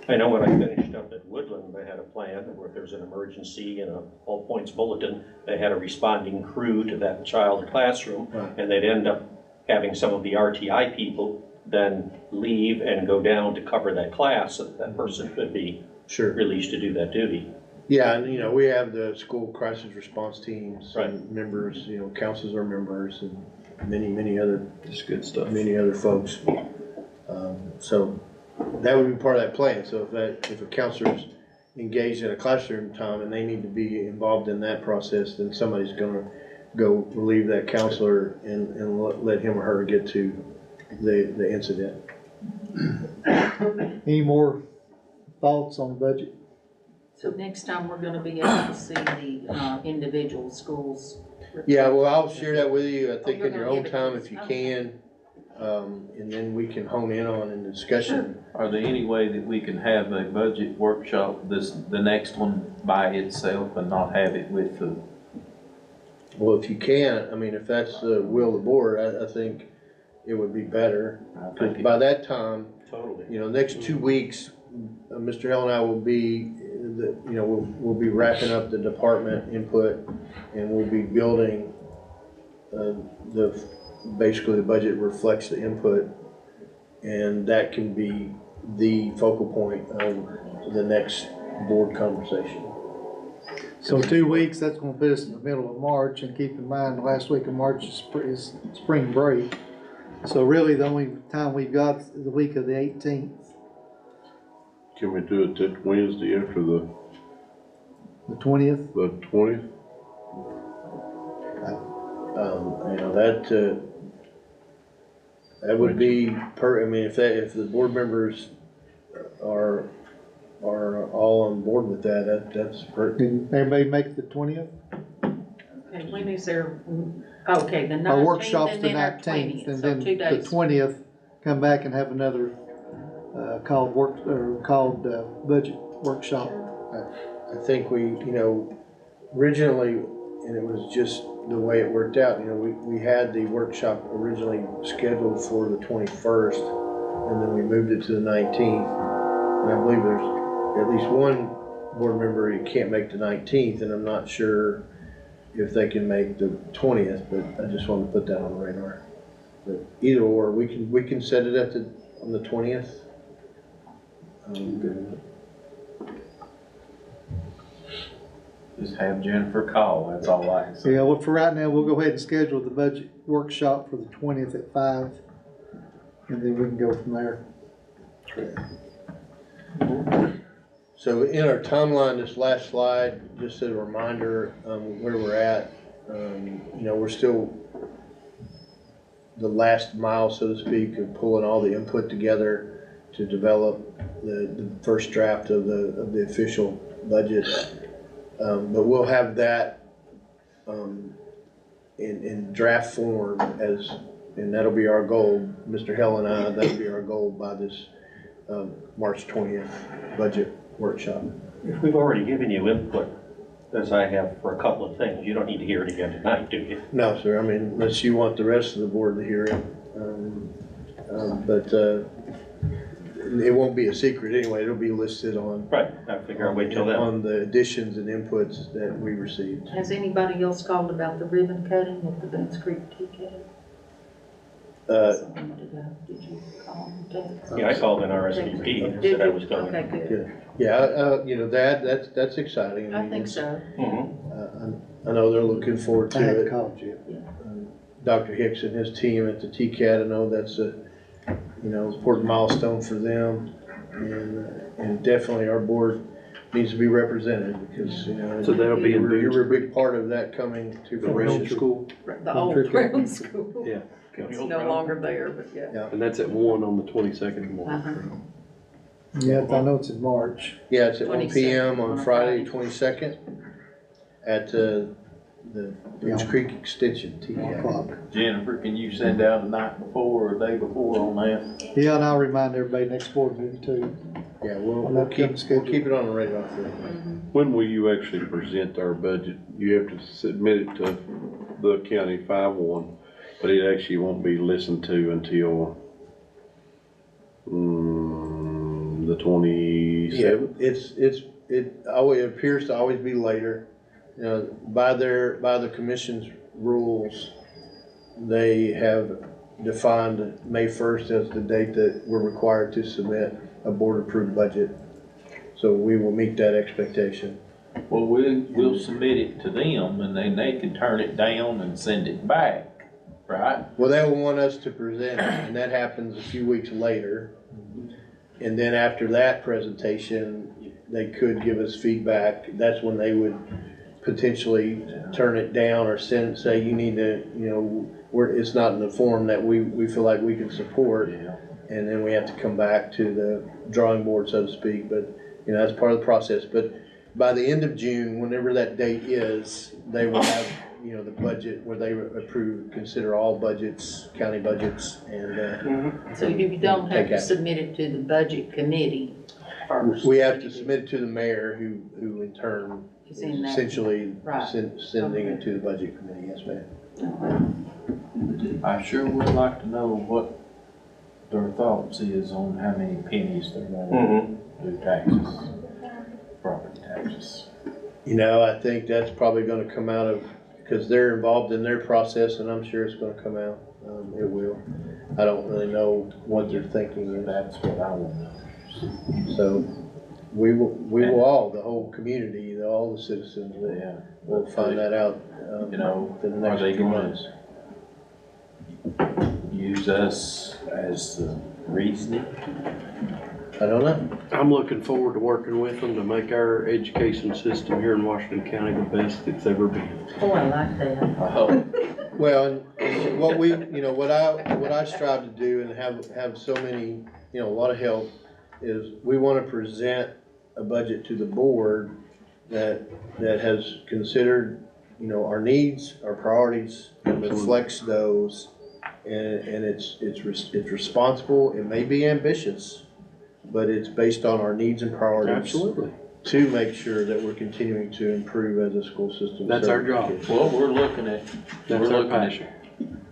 I know when I finished up at Woodland, they had a plan where if there's an emergency and a all points bulletin, they had a responding crew to that child classroom, Right. And they'd end up having some of the RTI people then leave and go down to cover that class so that person could be Sure. released to do that duty. Yeah, and we have the school crisis response teams Right. and members, counselors are members, and many other It's good stuff. many other folks. So that would be part of that plan. So if a counselor's engaged in a classroom time and they need to be involved in that process, then somebody's gonna go relieve that counselor and let him or her get to the incident. Any more thoughts on the budget? So next time, we're gonna be able to see the individual schools. Yeah, well, I'll share that with you, I think you're in your gonna own give it to time us. if you Okay. can. And then we can hone in on in the discussion. Are there any way that we can have a budget workshop, the next one by itself, and not have it with the? Well, if you can, if that's the will of the board, I think it would be better. Because by that time, Totally. next 2 weeks, Mr. Hill and I will be, we'll be wrapping up the department input, and we'll be building basically the budget reflects the input, and that can be the focal point of the next board conversation. So 2 weeks, that's gonna put us in the middle of March, and keep in mind, the last week of March is spring break. So really, the only time we've got is the week of the 18th, Can we do it that Wednesday after the the 20th. 20th? That would be if the board members are all on board with that's per. Can everybody make the 20th? Okay, when is there, okay, the Our 19th workshop's and the then our 19th, 20th, and so then 2 the days. 20th, come back and have another called budget workshop. I think we, originally, and it was just the way it worked out. You know, we had the workshop originally scheduled for the 21st, and then we moved it to the 19th. And I believe there's at least one board member who can't make the 19th, and I'm not sure if they can make the 20th, but I just wanted to put that on the radar. But either or, we can set it at on the 20th. Just have Jennifer call, that's all I can say. Yeah, well, for right now, we'll go ahead and schedule the budget workshop for the 20th at 5, and then we can go from there. So in our timeline, this last slide, just as a reminder, where we're at, you know, we're still the last mile, so to speak, of pulling all the input together to develop the first draft of the official budget. But we'll have that in draft form and that'll be our goal. Mr. Hell and I, that'll be our goal by this March 20th budget workshop. If we've already given you input, as I have for a couple of things, you don't need to hear it again tonight, do you? No, sir, I mean, unless you want the rest of the board to hear it. But it won't be a secret anyway, it'll be listed on. Right, I figure I'll wait till then. On the additions and inputs that we received. Has anybody else called about the ribbon cutting at the Boones Creek TK? Did you call and text? Yeah, I called an RSVP and said I was going. Okay, good. Yeah, you know, that's exciting. I think so. I know they're looking forward I to haven't it. called you. Dr. Hicks and his team at the TCAT, I know that's a, you know, important milestone for them. And definitely our board needs to be represented because, you know, So that'll be in Boones you're a big part of that coming to fruition. School, The old Brown School. yeah. It's no longer there, but yeah. And that's at 1 on the 22nd morning. Yeah, I know it's in March. Yeah, it's at 1 p.m. 22nd on Friday, 22nd at the Boones Creek Extension 1 TCAT. o'clock. Jennifer, can you send out the night before or the day before on that? Yeah, and I'll remind everybody next board meeting too. Yeah, we'll On that keep schedule. it on the radar for you. When will you actually present our budget? You have to submit it to the county 5-1, but it actually won't be listened to until the 27th. Yeah, it appears to always be later. You know, by the commission's rules, they have defined May 1st as the date that we're required to submit a board-approved budget. So we will meet that expectation. Well, we'll submit it to them and then they can turn it down and send it back, right? Well, they will want us to present it, and that happens a few weeks later. And then after that presentation, they could give us feedback. That's when they would potentially turn it down or say you need to, you know, it's not in the form that we feel like we can support. Yeah. And then we have to come back to the drawing board, so to speak. But, you know, that's part of the process. But by the end of June, whenever that date is, they will have, you know, the budget where they consider all budgets, county budgets, and So you don't have to submit it to the budget committee first? we have to submit it to the mayor, who in turn is in that- essentially Right. sending it to the budget committee. Yes, ma'am. I sure would like to know what their thoughts is on how many pennies they're gonna do taxes, property taxes. You know, I think that's probably gonna come out of, because they're involved in their process, and I'm sure it's gonna come out. It will. I don't really know what they're thinking, and That's what I want to know. so we will all, the whole community, all the citizens, Yeah. will find that out, You know, in the are next they few gonna months. use us as the reasoning? I don't know. I'm looking forward to working with them to make our education system here in Washington County the best it's ever been. Oh, I like that. Oh, Well, and what we, you know, what I strive to do and have so many, you know, a lot of help is we want to present a budget to the board that has considered, you know, our needs, our priorities, and reflects those, and it's responsible. It may be ambitious, but it's based on our needs and priorities. Absolutely. to make sure that we're continuing to improve as a school system. That's our job. kids. Well, we're looking at passion.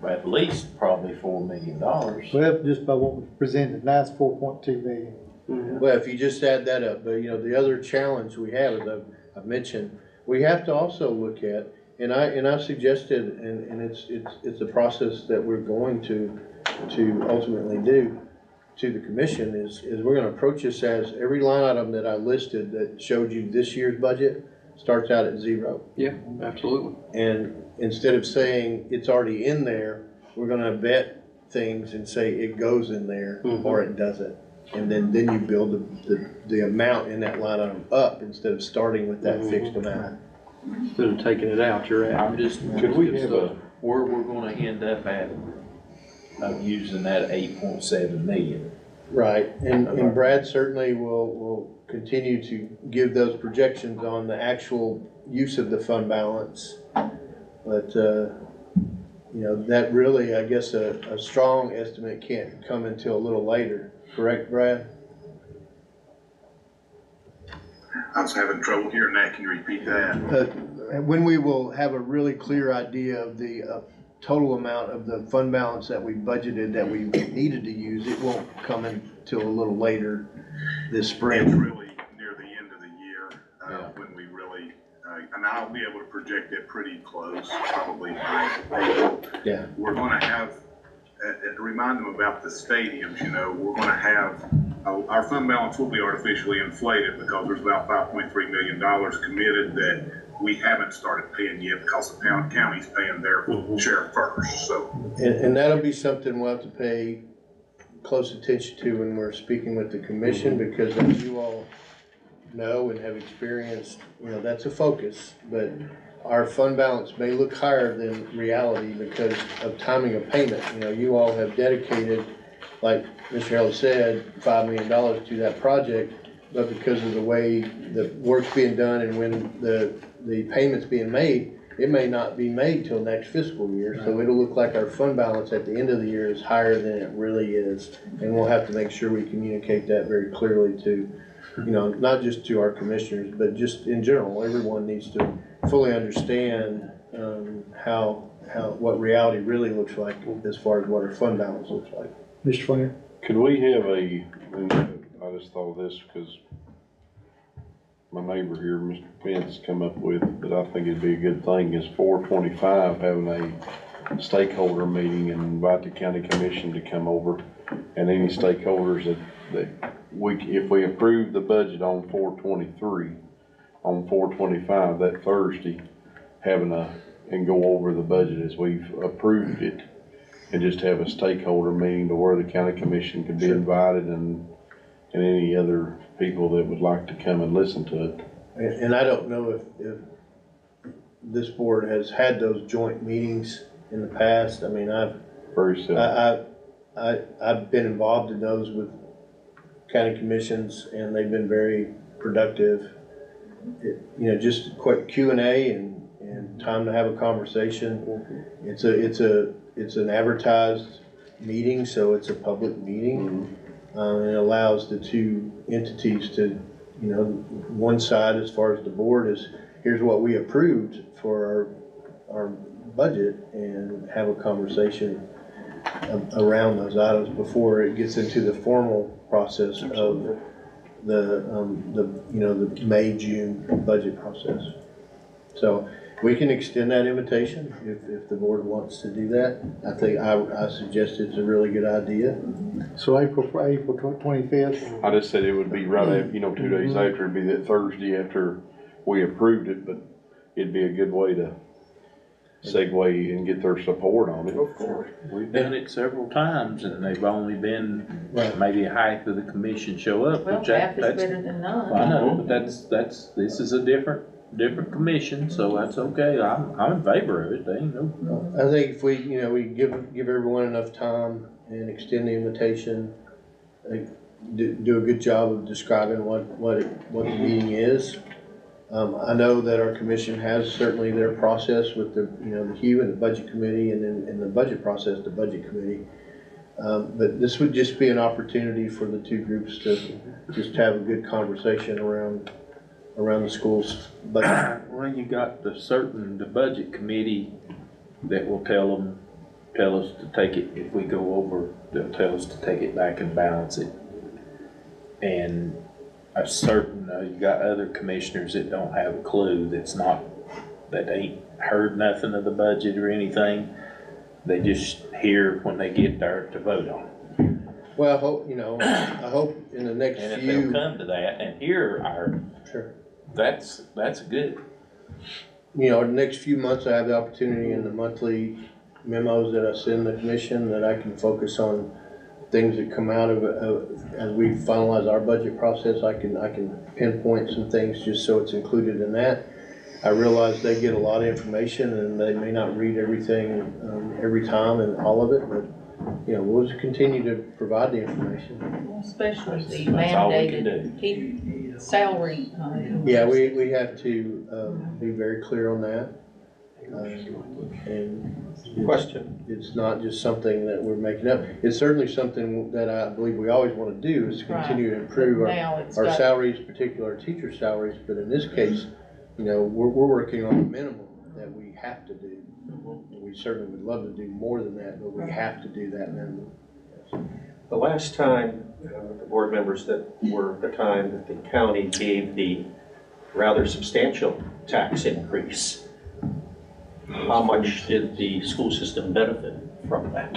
at least probably $4 million. Well, just by what we presented, now it's 4.2 million. Well, if you just add that up, but you know, the other challenge we have, as I've mentioned, we have to also look at, and I suggested, and it's a process that we're going to ultimately do to the commission is we're gonna approach this as every line item that I listed that showed you this year's budget starts out at 0. Yeah, absolutely. And instead of saying it's already in there, we're gonna vet things and say it goes in there or it doesn't. And then you build the amount in that line item up instead of starting with that fixed amount. Instead of taking it out, you're at. I'm just, Could we have where we're gonna end up at of using that 8.7 million. Right, and Brad certainly will continue to give those projections on the actual use of the fund balance. But, you know, that really, I guess, a strong estimate can't come until a little later. Correct, Brad? I was having trouble hearing that. Can you repeat that? When we will have a really clear idea of the total amount of the fund balance that we budgeted that we needed to use, it won't come until a little later this It's spring. really near the end of the year when we really, and I'll be able to project it pretty close, probably by April. Yeah. We're gonna have, remind them about the stadiums, you know, we're gonna have, our fund balance will be artificially inflated because there's about $5.3 million committed that we haven't started paying yet because the county's paying their share first, so. And that'll be something we'll have to pay close attention to when we're speaking with the commission, because as you all know and have experienced, you know, that's a focus, but our fund balance may look higher than reality because of timing of payment. You know, you all have dedicated, like Mr. Ellis said, $5 million to that project, but because of the way the work's being done and when the payment's being made, it may not be made till next fiscal year. So it'll look like our fund balance at the end of the year is higher than it really is. And we'll have to make sure we communicate that very clearly to, you know, not just to our commissioners, but just in general. Everyone needs to fully understand what reality really looks like as far as what our fund balance looks like. Mr. Flair? Could we have and I just thought of this because my neighbor here, Mr. Pence, come up with, but I think it'd be a good thing, is 425 having a stakeholder meeting and invite the county commission to come over, and any stakeholders that if we approve the budget on 423, on 425 that Thursday, and go over the budget as we've approved it, and just have a stakeholder meeting to where the county commission could be invited and any other people that would like to come and listen to it. And I don't know if this board has had those joint meetings in the past. I mean, I've been involved in those with county commissions, and they've been very productive. You know, just quick Q&A and time to have a conversation. It's an advertised meeting, so it's a public meeting. And it allows the two entities to, you know, one side as far as the board is, here's what we approved for our budget, and have a conversation around those items before it gets into the formal process of the May, June budget process. So we can extend that invitation if the board wants to do that. I think I suggest it's a really good idea. So April 25th? I just said it would be right after, 2 days after, it'd be that Thursday after we approved it, but it'd be a good way to segue and get their support on it. Of course. We've done it several times and they've only been maybe half of the commission show up. Well, which half is that's better than none. I know, but this is a different commission, so that's okay. I'm in favor of it. They ain't no. I think if we give everyone enough time and extend the invitation, do a good job of describing what the meeting is. I know that our commission has certainly their process with the HUE and the budget committee, and then in the budget process, the budget committee. But this would just be an opportunity for the two groups to just have a good conversation around around the schools. But Well, you got the budget committee that will tell us to take it, if we go over, they'll tell us to take it back and balance it. And you got other commissioners that don't have a clue, that ain't heard nothing of the budget or anything. They just hear when they get there to vote on it. well, I hope in the next And if few. they'll come to that and hear Sure. that's good. The next few months, I have the opportunity in the monthly memos that I send the commission that I can focus on things that come out of as we finalize our budget process. I can pinpoint some things just so it's included in that. I realize they get a lot of information and they may not read everything every time and all of it, but we'll just continue to provide the information. Especially the That's all we can mandated keep salary. Yeah, we have to be very clear on that. And Question. it's not just something that we're making up. It's certainly something that I believe we always want to do, is continue to improve our salaries, particularly our teacher salaries. But in this case, we're working on the minimum that we have to do. We certainly would love to do more than that, but we have to do that minimum. The last time, the board members that were at the time that the county gave the rather substantial tax increase, how much did the school system benefit from that?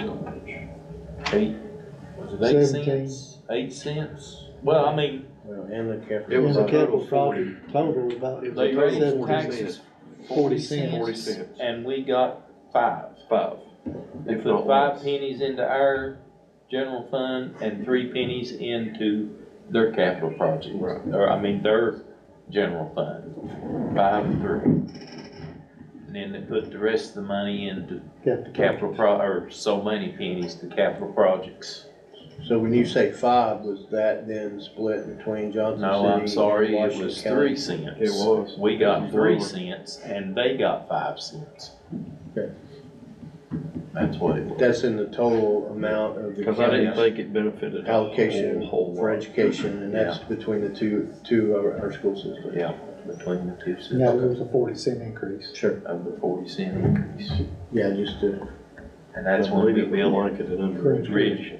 Was it 8 cents? 8 cents? Well, I mean, And the capital. It was And a the total capital of 40. project total about, it was they raised 40 taxes 40 40 cents. cents. and we got 5. 5. They If put not 5 less. pennies into our general fund and 3 pennies into their capital projects. Right. Or, their general fund, 5 and 3. And then they put the rest of the money into or so many pennies to capital projects. So when you say 5, was that then split between Johnson City? No, I'm sorry, and it Washington was County? 3 cents. It was. We got It was 3 lower. cents and they got 5 cents. Okay. That's what it was. That's in the total amount of the Because I didn't county's think it benefited. allocation a whole for lot. education, and that's between the two of our school systems. Yeah, between the two systems. No, it was a 40 cent increase. Sure. Of the 40 cent increase. Yeah, just to, And that's I when believe we it be like it in under education.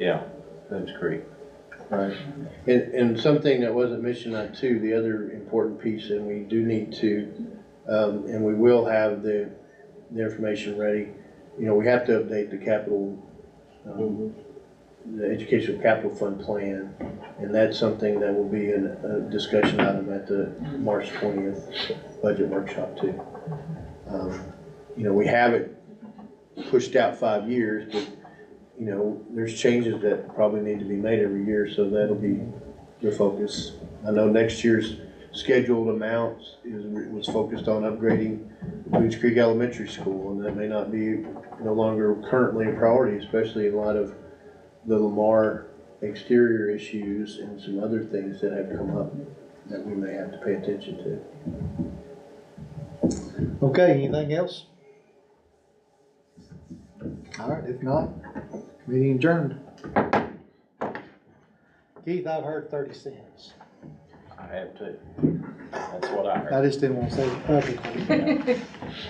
yeah, Boone's Creek. right. And something that wasn't mentioned on too, the other important piece, and we do need to, and we will have the information ready. We have to update the capital, the educational capital fund plan, and that's something that will be a discussion item at the March 20th budget workshop too. We have it pushed out 5 years, but there's changes that probably need to be made every year, so that'll be your focus. I know next year's scheduled amounts was focused on upgrading Boones Creek Elementary School, and that may not be no longer currently a priority, especially in light of the Lamar exterior issues and some other things that have come up that we may have to pay attention to. Okay, anything else? All right, if not, meeting adjourned. Keith, I've heard 30 cents. I have too. That's what I heard. I just didn't want to say it publicly.